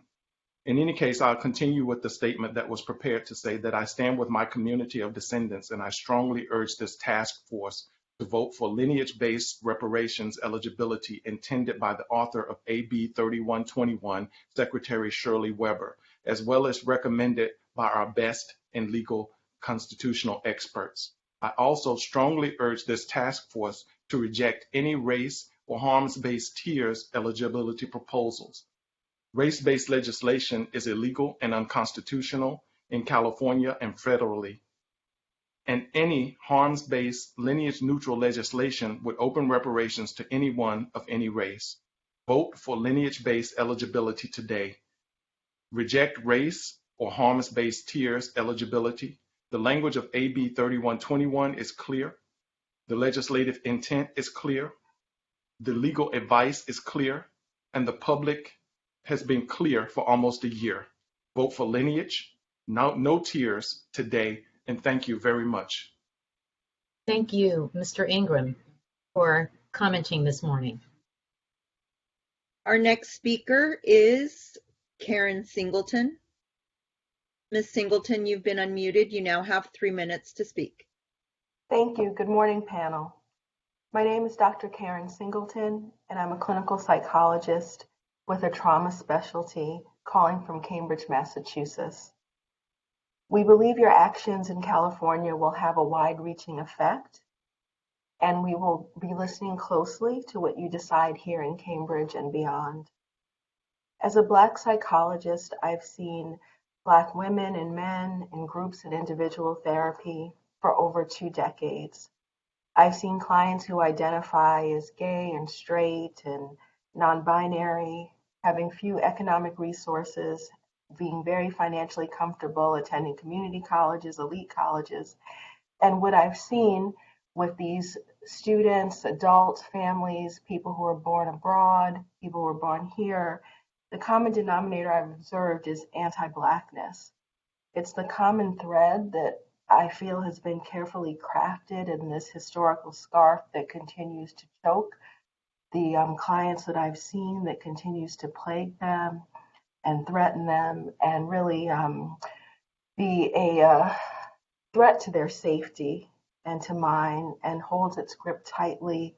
In any case, I'll continue with the statement that was prepared to say that I stand with my community of descendants and I strongly urge this task force to vote for lineage-based reparations eligibility intended by the author of AB 3121, Secretary Shirley Weber, as well as recommended by our best and legal constitutional experts. I also strongly urge this task force to reject any race or harms-based tiers eligibility proposals. Race-based legislation is illegal and unconstitutional in California and federally. And any harms-based lineage-neutral legislation would open reparations to anyone of any race. Vote for lineage-based eligibility today. Reject race or harms-based tiers eligibility. The language of AB 3121 is clear. The legislative intent is clear. The legal advice is clear. And the public has been clear for almost a year. Vote for lineage, no tiers today, and thank you very much.
Thank you, Mr. Ingram, for commenting this morning.
Our next speaker is Karen Singleton. Ms. Singleton, you've been unmuted. You now have 3 minutes to speak.
Thank you. Good morning, panel. My name is Dr. Karen Singleton, and I'm a clinical psychologist with a trauma specialty calling from Cambridge, Massachusetts. We believe your actions in California will have a wide-reaching effect, and we will be listening closely to what you decide here in Cambridge and beyond. As a Black psychologist, I've seen Black women and men in groups and individual therapy for over 2 decades. I've seen clients who identify as gay and straight and non-binary, having few economic resources, being very financially comfortable, attending community colleges, elite colleges. And what I've seen with these students, adults, families, people who are born abroad, people who are born here, the common denominator I've observed is anti-Blackness. It's the common thread that I feel has been carefully crafted in this historical scarf that continues to choke the clients that I've seen, that continues to plague them and threaten them and really be a threat to their safety and to mine, and holds its grip tightly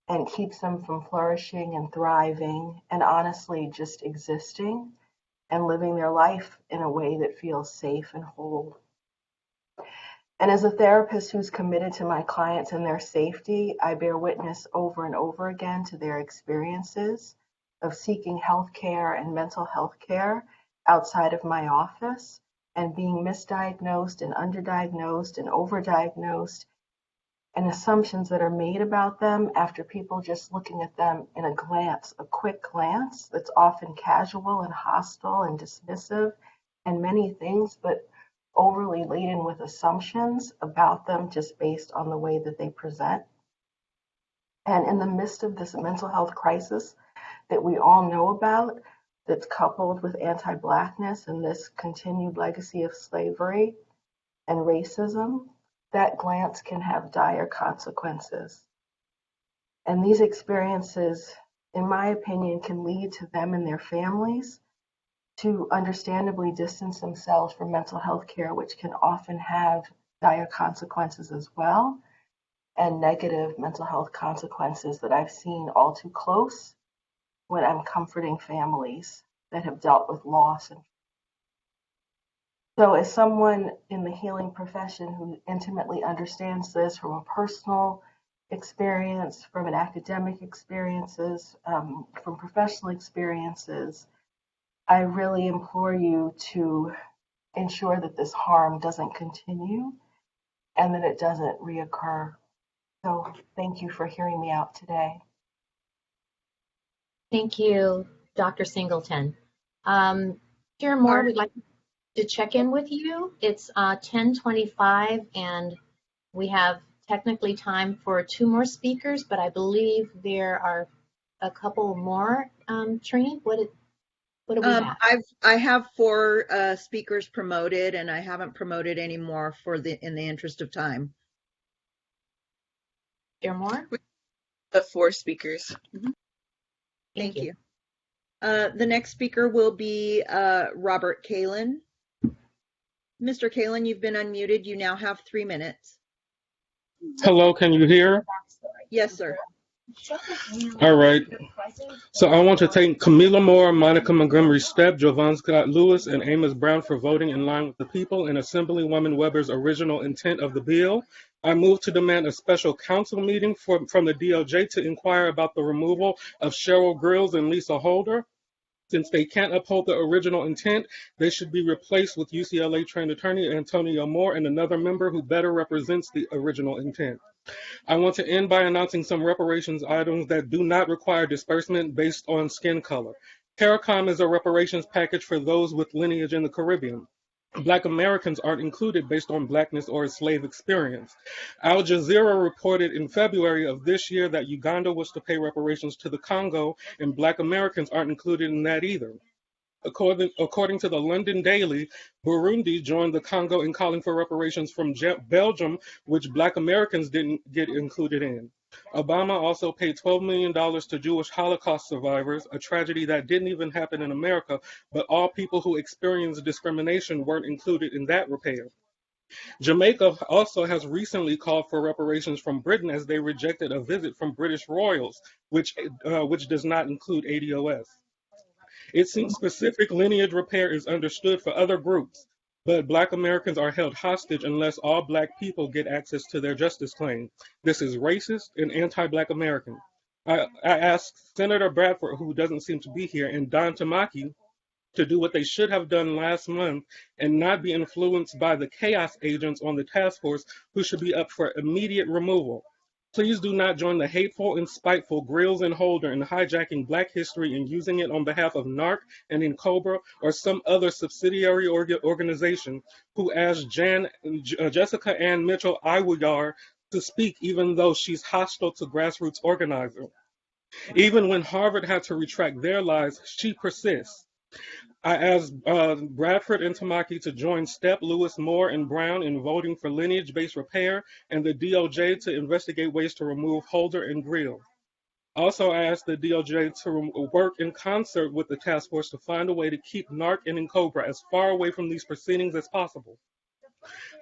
and keeps them from flourishing and thriving and honestly just existing and living their life in a way that feels safe and whole. And as a therapist who's committed to my clients and their safety, I bear witness over and over again to their experiences of seeking health care and mental health care outside of my office and being misdiagnosed and underdiagnosed and overdiagnosed, and assumptions that are made about them after people just looking at them in a glance, a quick glance that's often casual and hostile and dismissive and many things, but overly laden with assumptions about them just based on the way that they present. And in the midst of this mental health crisis that we all know about, that's coupled with anti-Blackness and this continued legacy of slavery and racism, that glance can have dire consequences. And these experiences, in my opinion, can lead to them and their families to understandably distance themselves from mental health care, which can often have dire consequences as well, and negative mental health consequences that I've seen all too close when I'm comforting families that have dealt with loss. And so as someone in the healing profession who intimately understands this from a personal experience, from an academic experiences, from professional experiences, I really implore you to ensure that this harm doesn't continue and that it doesn't reoccur. So thank you for hearing me out today.
Thank you, Dr. Singleton. Chair Moore, we'd like to check in with you. It's 10:25, and we have technically time for 2 more speakers, but I believe there are a couple more. Trini, what do we have?
I have 4 speakers promoted, and I haven't promoted any more in the interest of time.
There more?
The 4 speakers.
Thank you. The next speaker will be Robert Kalin. Mr. Kalin, you've been unmuted. You now have 3 minutes.
Hello, can you hear?
Yes, sir.
All right. So I want to thank Camilla Moore, Monica Montgomery Stepp, Jovan Scott Lewis, and Amos Brown for voting in line with the people and Assemblywoman Weber's original intent of the bill. I move to demand a special council meeting from the DOJ to inquire about the removal of Cheryl Grills and Lisa Holder. Since they can't uphold the original intent, they should be replaced with UCLA trained attorney Antonio Moore and another member who better represents the original intent. I want to end by announcing some reparations items that do not require disbursement based on skin color. CARICOM is a reparations package for those with lineage in the Caribbean. Black Americans aren't included based on blackness or slave experience. Al Jazeera reported in February of this year that Uganda was to pay reparations to the Congo, and Black Americans aren't included in that either. According to the London Daily, Burundi joined the Congo in calling for reparations from Belgium, which Black Americans didn't get included in. Obama also paid $12 million to Jewish Holocaust survivors, a tragedy that didn't even happen in America, but all people who experienced discrimination weren't included in that repair. Jamaica also has recently called for reparations from Britain as they rejected a visit from British royals, which does not include ADOS. It seems specific lineage repair is understood for other groups, but Black Americans are held hostage unless all Black people get access to their justice claim. This is racist and anti-Black American. I asked Senator Bradford, who doesn't seem to be here, and Don Tamaki to do what they should have done last month and not be influenced by the chaos agents on the task force who should be up for immediate removal. Please do not join the hateful and spiteful Grills and Holder in hijacking Black history and using it on behalf of NARC and NCOBRA or some other subsidiary organization who asked Jessica Ann Mitchell Iwuyar to speak even though she's hostile to grassroots organizing. Even when Harvard had to retract their lies, she persists. I asked Bradford and Tamaki to join Stepp, Lewis, Moore, and Brown in voting for lineage-based repair and the DOJ to investigate ways to remove Holder and Grill. Also, I asked the DOJ to work in concert with the task force to find a way to keep NARC and NCOBRA as far away from these proceedings as possible.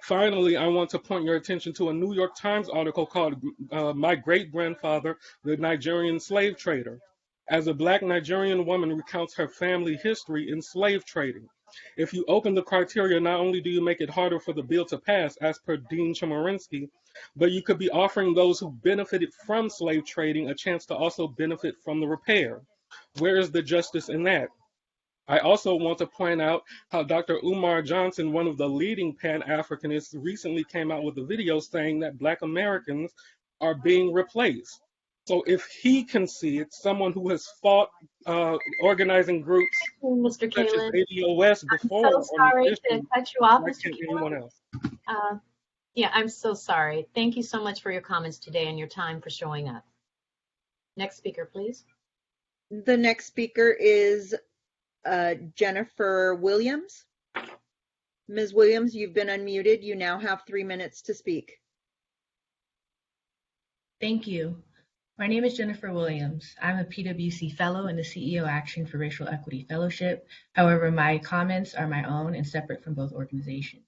Finally, I want to point your attention to a New York Times article called My Great-Grandfather, the Nigerian Slave Trader. As a Black Nigerian woman recounts her family history in slave trading. If you open the criteria, not only do you make it harder for the bill to pass, as per Dean Chemerinsky, but you could be offering those who benefited from slave trading a chance to also benefit from the repair. Where is the justice in that? I also want to point out how Dr. Umar Johnson, one of the leading Pan-Africanists, recently came out with a video saying that Black Americans are being replaced. So if he can see it, someone who has fought organizing groups
Mr.
such
Kalin,
as ADOS before,
I'm so sorry to cut you off,
why
Mr.
can't anyone else?
Yeah, I'm so sorry. Thank you so much for your comments today and your time for showing up. Next speaker, please.
The next speaker is Jennifer Williams. Ms. Williams, you've been unmuted. You now have 3 minutes to speak.
Thank you. My name is Jennifer Williams. I'm a PwC Fellow in the CEO Action for Racial Equity Fellowship. However, my comments are my own and separate from both organizations.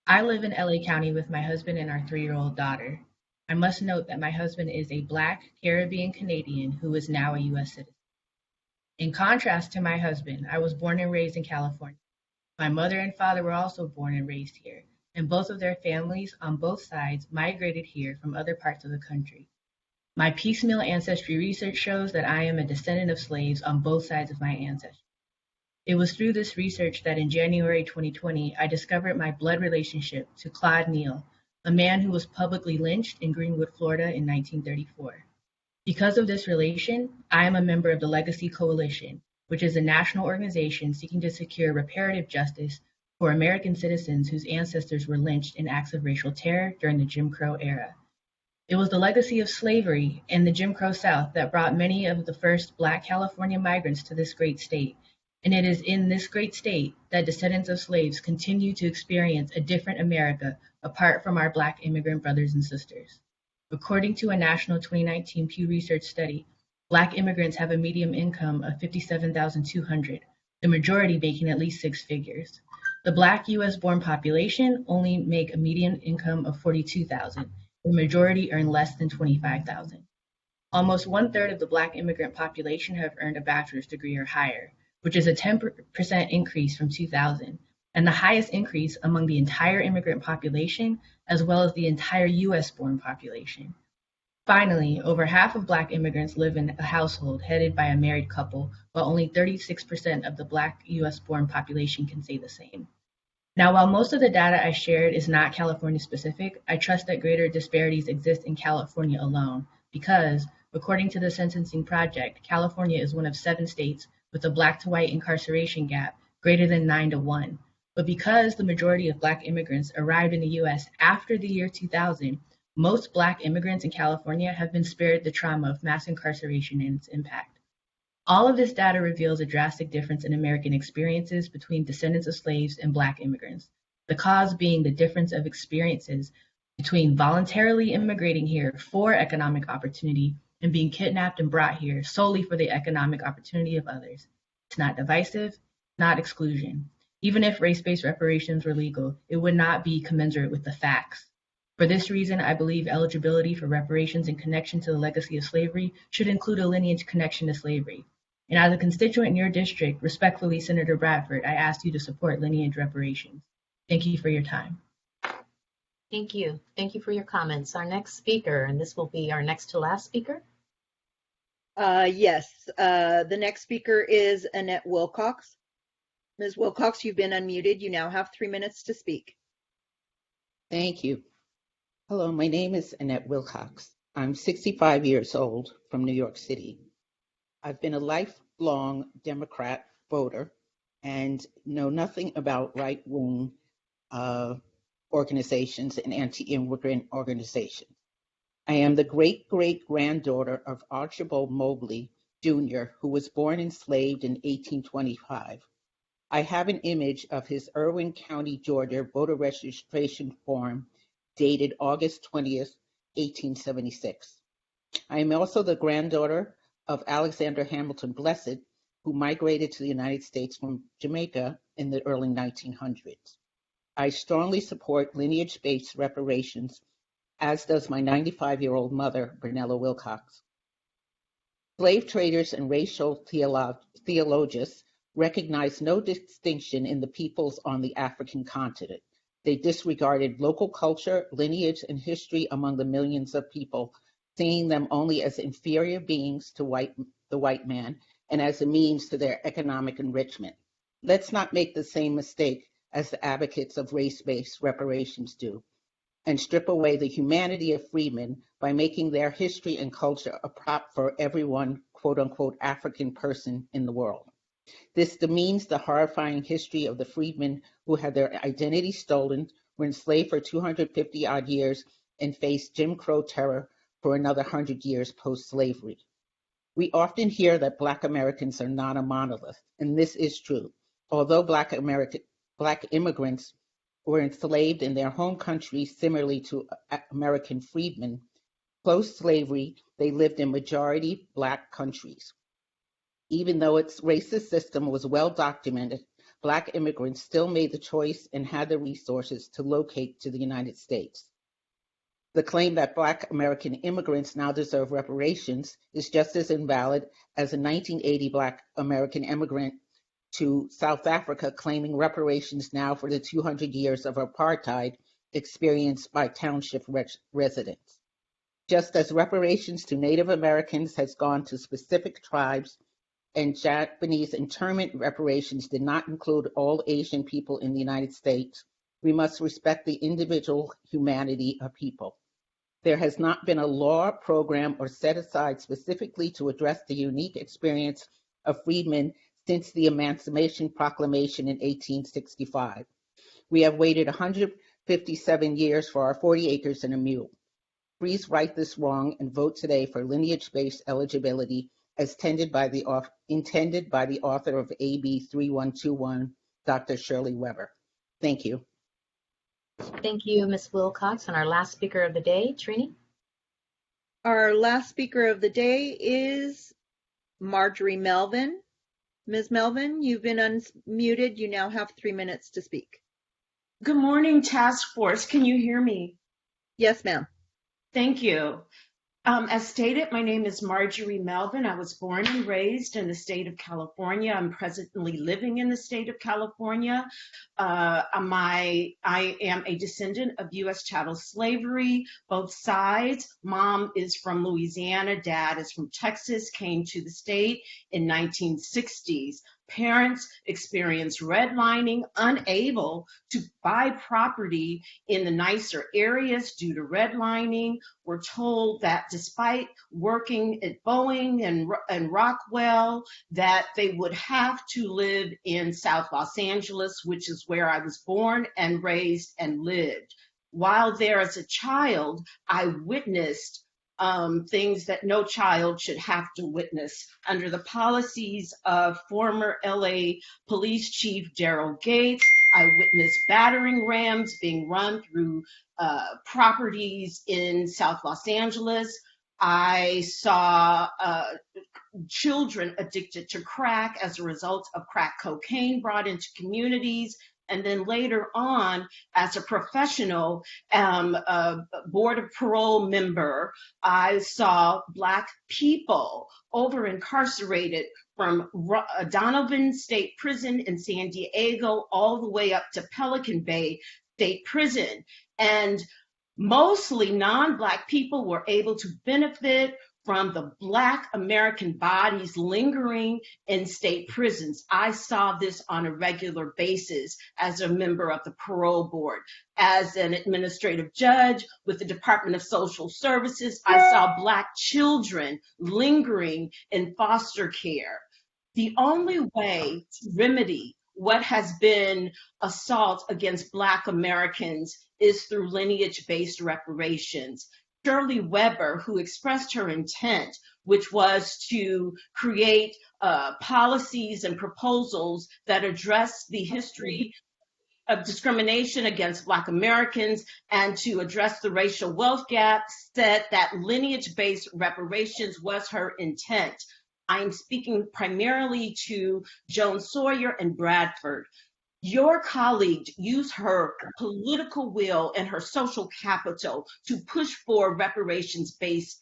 I live in LA County with my husband and our 3-year-old daughter. I must note that my husband is a Black Caribbean Canadian who is now a U.S. citizen. In contrast to my husband, I was born and raised in California. My mother and father were also born and raised here, and both of their families on both sides migrated here from other parts of the country. My piecemeal ancestry research shows that I am a descendant of slaves on both sides of my ancestry. It was through this research that in January 2020, I discovered my blood relationship to Claude Neal, a man who was publicly lynched in Greenwood, Florida in 1934. Because of this relation, I am a member of the Legacy Coalition, which is a national organization seeking to secure reparative justice for American citizens whose ancestors were lynched in acts of racial terror during the Jim Crow era. It was the legacy of slavery and the Jim Crow South that brought many of the first Black California migrants to this great state. And it is in this great state that descendants of slaves continue to experience a different America apart from our Black immigrant brothers and sisters. According to a national 2019 Pew Research study, Black immigrants have a median income of $57,200, the majority making at least six figures. The Black U.S.-born population only make a median income of $42,000. The majority earn less than $25,000. Almost 1/3 of the Black immigrant population have earned a bachelor's degree or higher, which is a 10% increase from 2000, and the highest increase among the entire immigrant population, as well as the entire US-born population. Finally, over half of Black immigrants live in a household headed by a married couple, while only 36% of the Black US-born population can say the same. Now, while most of the data I shared is not California specific, I trust that greater disparities exist in California alone because, according to the Sentencing Project, California is one of 7 states with a Black to white incarceration gap greater than 9-to-1. But because the majority of Black immigrants arrived in the US after the year 2000, most Black immigrants in California have been spared the trauma of mass incarceration and its impact. All of this data reveals a drastic difference in American experiences between descendants of slaves and Black immigrants, the cause being the difference of experiences between voluntarily immigrating here for economic opportunity and being kidnapped and brought here solely for the economic opportunity of others. It's not divisive, not exclusion. Even if race-based reparations were legal, it would not be commensurate with the facts. For this reason, I believe eligibility for reparations in connection to the legacy of slavery should include a lineage connection to slavery. And as a constituent in your district, respectfully, Senator Bradford, I ask you to support lineage reparations. Thank you for your time.
Thank you. Thank you for your comments. Our next speaker, and this will be our next to last speaker.
Yes, the next speaker is Annette Wilcox. Ms. Wilcox, you've been unmuted. You now have 3 minutes to speak.
Thank you. Hello, my name is Annette Wilcox. I'm 65 years old from New York City. I've been a lifelong Democrat voter and know nothing about right-wing organizations and anti-immigrant organizations. I am the great-great-granddaughter of Archibald Mobley, Jr., who was born enslaved in 1825. I have an image of his Irwin County, Georgia voter registration form dated August 20th, 1876. I am also the granddaughter of Alexander Hamilton Blessed, who migrated to the United States from Jamaica in the early 1900s. I strongly support lineage-based reparations, as does my 95-year-old mother, Brunella Wilcox. Slave traders and racial theologians recognized no distinction in the peoples on the African continent. They disregarded local culture, lineage, and history among the millions of people, seeing them only as inferior beings to the white man and as a means to their economic enrichment. Let's not make the same mistake as the advocates of race-based reparations do, and strip away the humanity of freedmen by making their history and culture a prop for every one quote-unquote African person in the world. This demeans the horrifying history of the freedmen who had their identity stolen, were enslaved for 250-odd years, and faced Jim Crow terror for another 100 years post-slavery. We often hear that Black Americans are not a monolith, and this is true. Although Black immigrants were enslaved in their home countries similarly to American freedmen, post-slavery, they lived in majority Black countries. Even though its racist system was well documented, Black immigrants still made the choice and had the resources to locate to the United States. The claim that Black American immigrants now deserve reparations is just as invalid as a 1980 Black American immigrant to South Africa claiming reparations now for the 200 years of apartheid experienced by township residents. Just as reparations to Native Americans has gone to specific tribes, and Japanese internment reparations did not include all Asian people in the United States, we must respect the individual humanity of people. There has not been a law, program, or set aside specifically to address the unique experience of freedmen since the Emancipation Proclamation in 1865. We have waited 157 years for our 40 acres and a mule. Please right this wrong and vote today for lineage-based eligibility as intended by the author of AB 3121, Dr. Shirley Weber. Thank you.
Thank you, Ms. Wilcox. And our last speaker of the day, Trini.
Our last speaker of the day is Marjorie Melvin. Ms. Melvin, you've been unmuted. You now have 3 minutes to speak.
Good morning, task force. Can you hear me?
Yes, ma'am.
Thank you. As stated, my name is Marjorie Melvin. I was born and raised in the state of California. I'm presently living in the state of California. I am a descendant of U.S. chattel slavery, both sides. Mom is from Louisiana, dad is from Texas, came to the state in 1960s. Parents experienced redlining, unable to buy property in the nicer areas due to redlining. We're told that despite working at Boeing and Rockwell, that they would have to live in South Los Angeles, which is where I was born and raised and lived. While there as a child, I witnessed things that no child should have to witness. Under the policies of former LA Police Chief Daryl Gates, I witnessed battering rams being run through properties in South Los Angeles. I saw children addicted to crack as a result of crack cocaine brought into communities. And then later on, as a professional, board of parole member, I saw Black people over incarcerated from Donovan State Prison in San Diego all the way up to Pelican Bay State Prison. And mostly non-Black people were able to benefit from the Black American bodies lingering in state prisons. I saw this on a regular basis as a member of the parole board. As an administrative judge with the Department of Social Services, I saw Black children lingering in foster care. The only way to remedy what has been assault against Black Americans is through lineage-based reparations. Shirley Weber, who expressed her intent, which was to create policies and proposals that address the history of discrimination against Black Americans and to address the racial wealth gap, said that lineage-based reparations was her intent. I'm speaking primarily to Joan Sawyer and Bradford. Your colleague used her political will and her social capital to push for reparations-based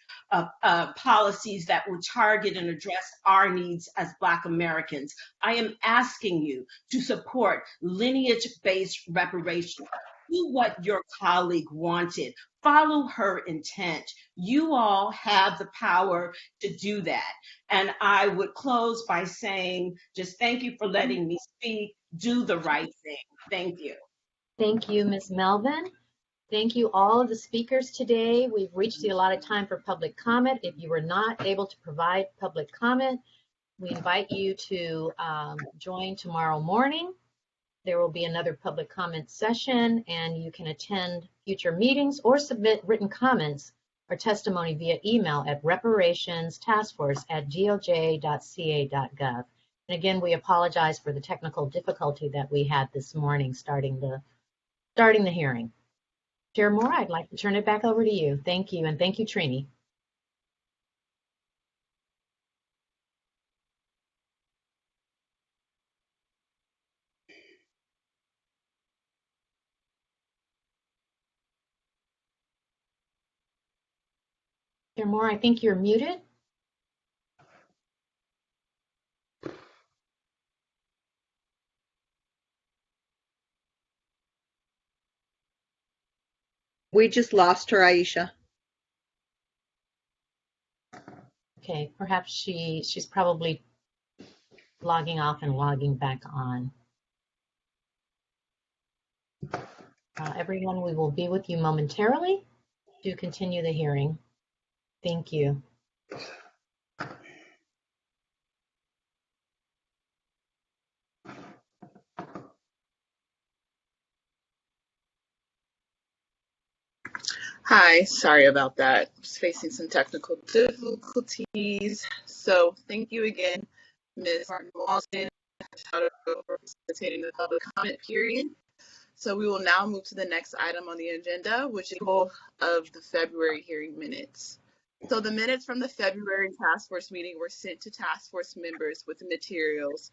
policies that would target and address our needs as Black Americans. I am asking you to support lineage-based reparations. Do what your colleague wanted. Follow her intent. You all have the power to do that. And I would close by saying, just thank you for letting me speak. Do the right thing. Thank you.
Thank you, Ms. Melvin. Thank you all of the speakers today. We've reached the allotted time for public comment. If you were not able to provide public comment, we invite you to join tomorrow morning. There will be another public comment session, and you can attend future meetings or submit written comments or testimony via email at reparationstaskforce@goj.ca.gov. And again, we apologize for the technical difficulty that we had this morning starting the hearing. Chair Moore, I'd like to turn it back over to you. Thank you, and thank you, Trini. Chair Moore, I think you're muted.
We just lost her, Aisha.
Okay, perhaps she's probably logging off and logging back on. Everyone, we will be with you momentarily to continue the hearing. Thank you.
Hi, sorry about that. Just facing some technical difficulties. So thank you again, Ms. Martin Walton, for facilitating the public comment period. So we will now move to the next item on the agenda, which is approval of the February hearing minutes. So the minutes from the February task force meeting were sent to task force members with the materials,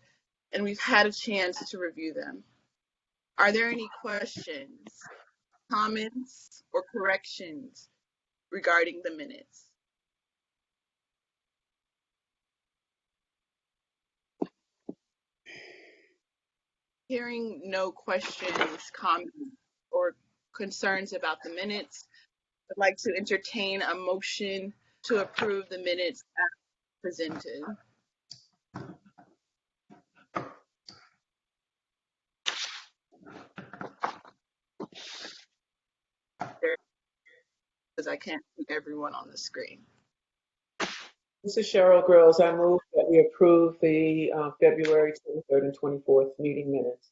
and we've had a chance to review them. Are there any questions, comments, or corrections regarding the minutes? Hearing no questions, comments, or concerns about the minutes, I'd like to entertain a motion to approve the minutes as presented. Because I can't see everyone on the screen.
This is Cheryl Grills. I move that we approve the February 23rd and 24th meeting minutes.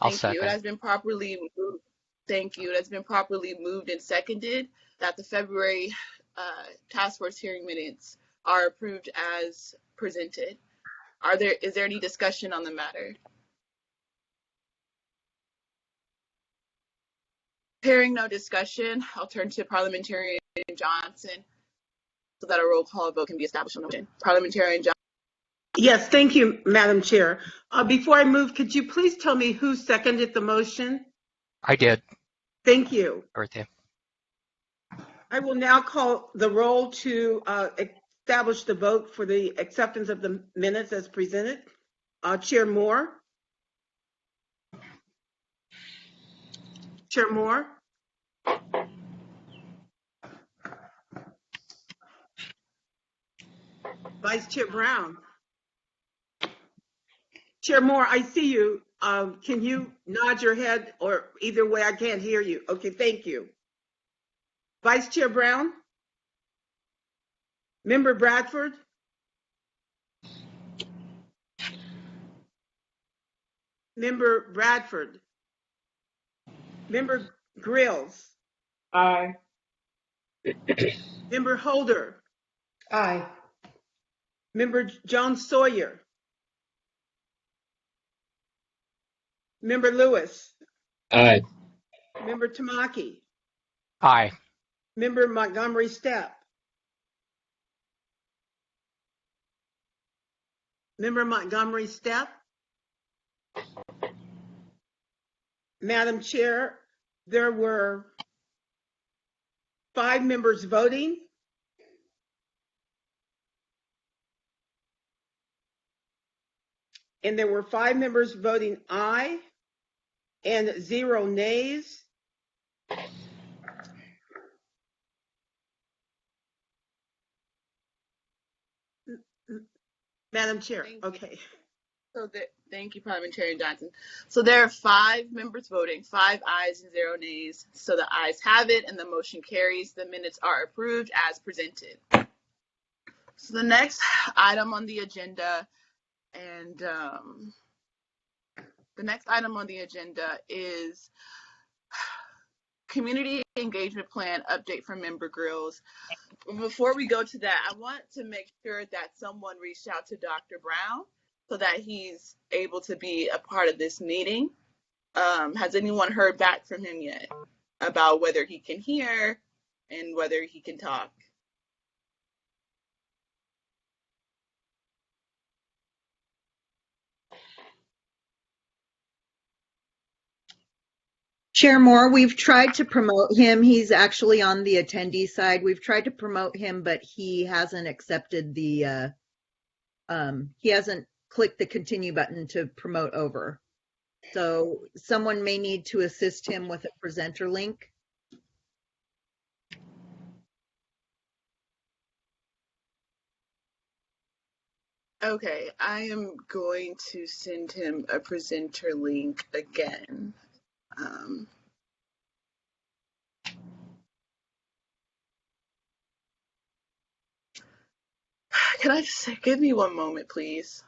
Thank you. It has been properly moved. Thank you. It has been properly moved and seconded that the February task force hearing minutes are approved as presented. Is there any discussion on the matter? Hearing no discussion, I'll turn to Parliamentarian Johnson so that a roll call vote can be established on the motion. Parliamentarian Johnson.
Yes, thank you, Madam Chair. Before I move, could you please tell me who seconded the motion?
I did.
Thank you.
Birthday.
I will now call the roll to establish the vote for the acceptance of the minutes as presented. Chair Moore. Chair Moore. Vice Chair Brown. Chair Moore, I see you. Can you nod your head, or either way? I can't hear you. Okay, thank you. Vice Chair Brown? Member Bradford? Member Bradford? Member Grills?
Aye.
Member Holder?
Aye.
Member Jones Sawyer? Member Lewis?
Aye.
Member Tamaki?
Aye.
Member Montgomery Steppe? Member Montgomery Steppe? Madam Chair, there were 5 members voting. And there were 5 members voting aye and 0 nays. Madam Chair, okay.
So thank you, Parliamentarian Johnson. So there are 5 members voting, 5 ayes and 0 nays. So the ayes have it and the motion carries. The minutes are approved as presented. So the next item on the agenda is Community Engagement Plan update from Member Grills. Before we go to that, I want to make sure that someone reached out to Dr. Brown so that he's able to be a part of this meeting. Has anyone heard back from him yet about whether he can hear and whether he can talk?
Chair Moore, we've tried to promote him. He's actually on the attendee side. We've tried to promote him, but he hasn't accepted the, he hasn't clicked the continue button to promote over. So someone may need to assist him with a presenter link.
Okay, I am going to send him a presenter link again. Can I just say, give me one moment, please?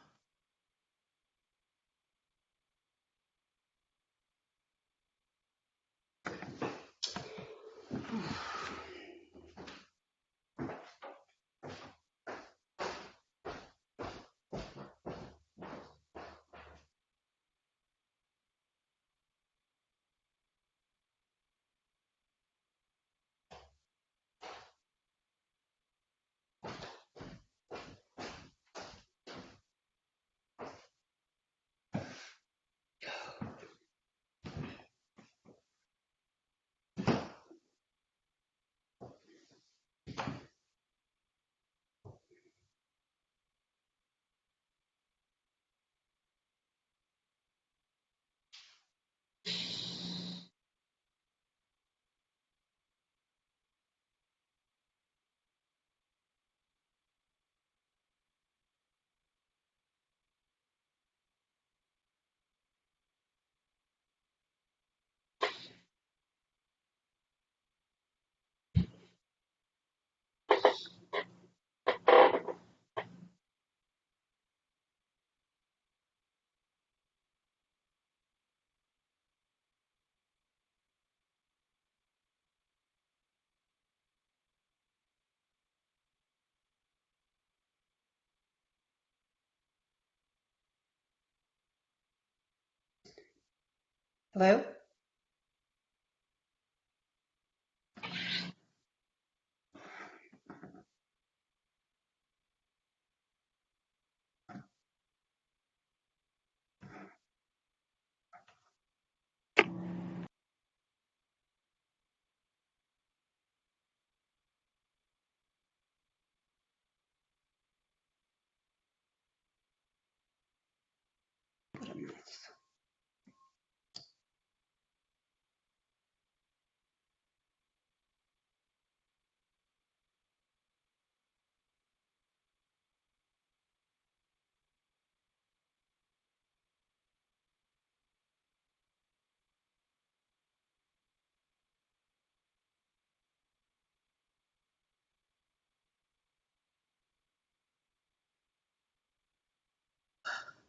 Hello?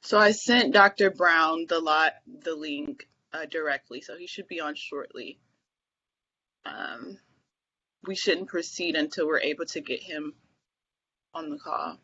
So I sent Dr. Brown the link directly, so he should be on shortly. We shouldn't proceed until we're able to get him on the call.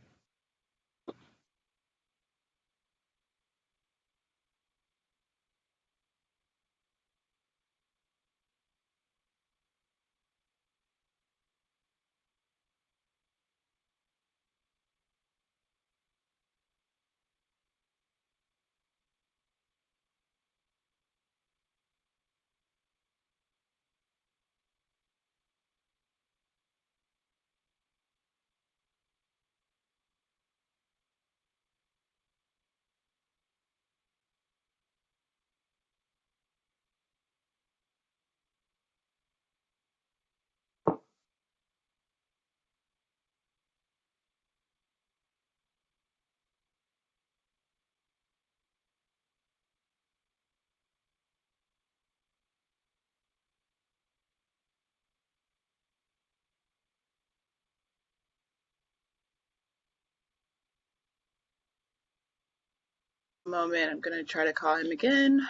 Moment, I'm gonna try to call him again.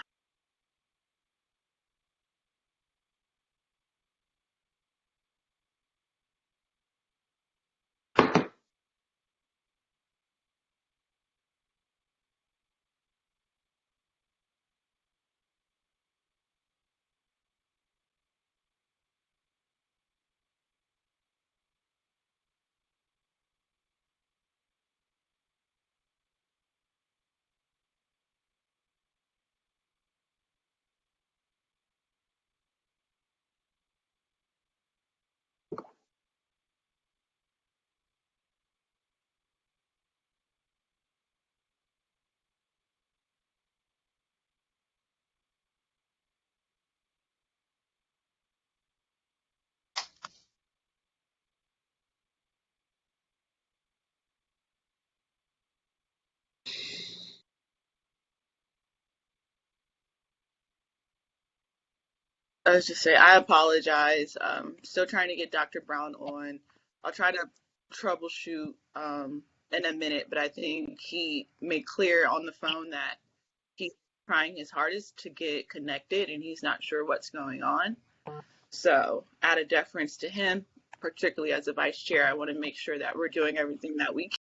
I was just saying, I apologize. Still trying to get Dr. Brown on. I'll try to troubleshoot in a minute, but I think he made clear on the phone that he's trying his hardest to get connected and he's not sure what's going on. So, out of deference to him, particularly as a vice chair, I want to make sure that we're doing everything that we can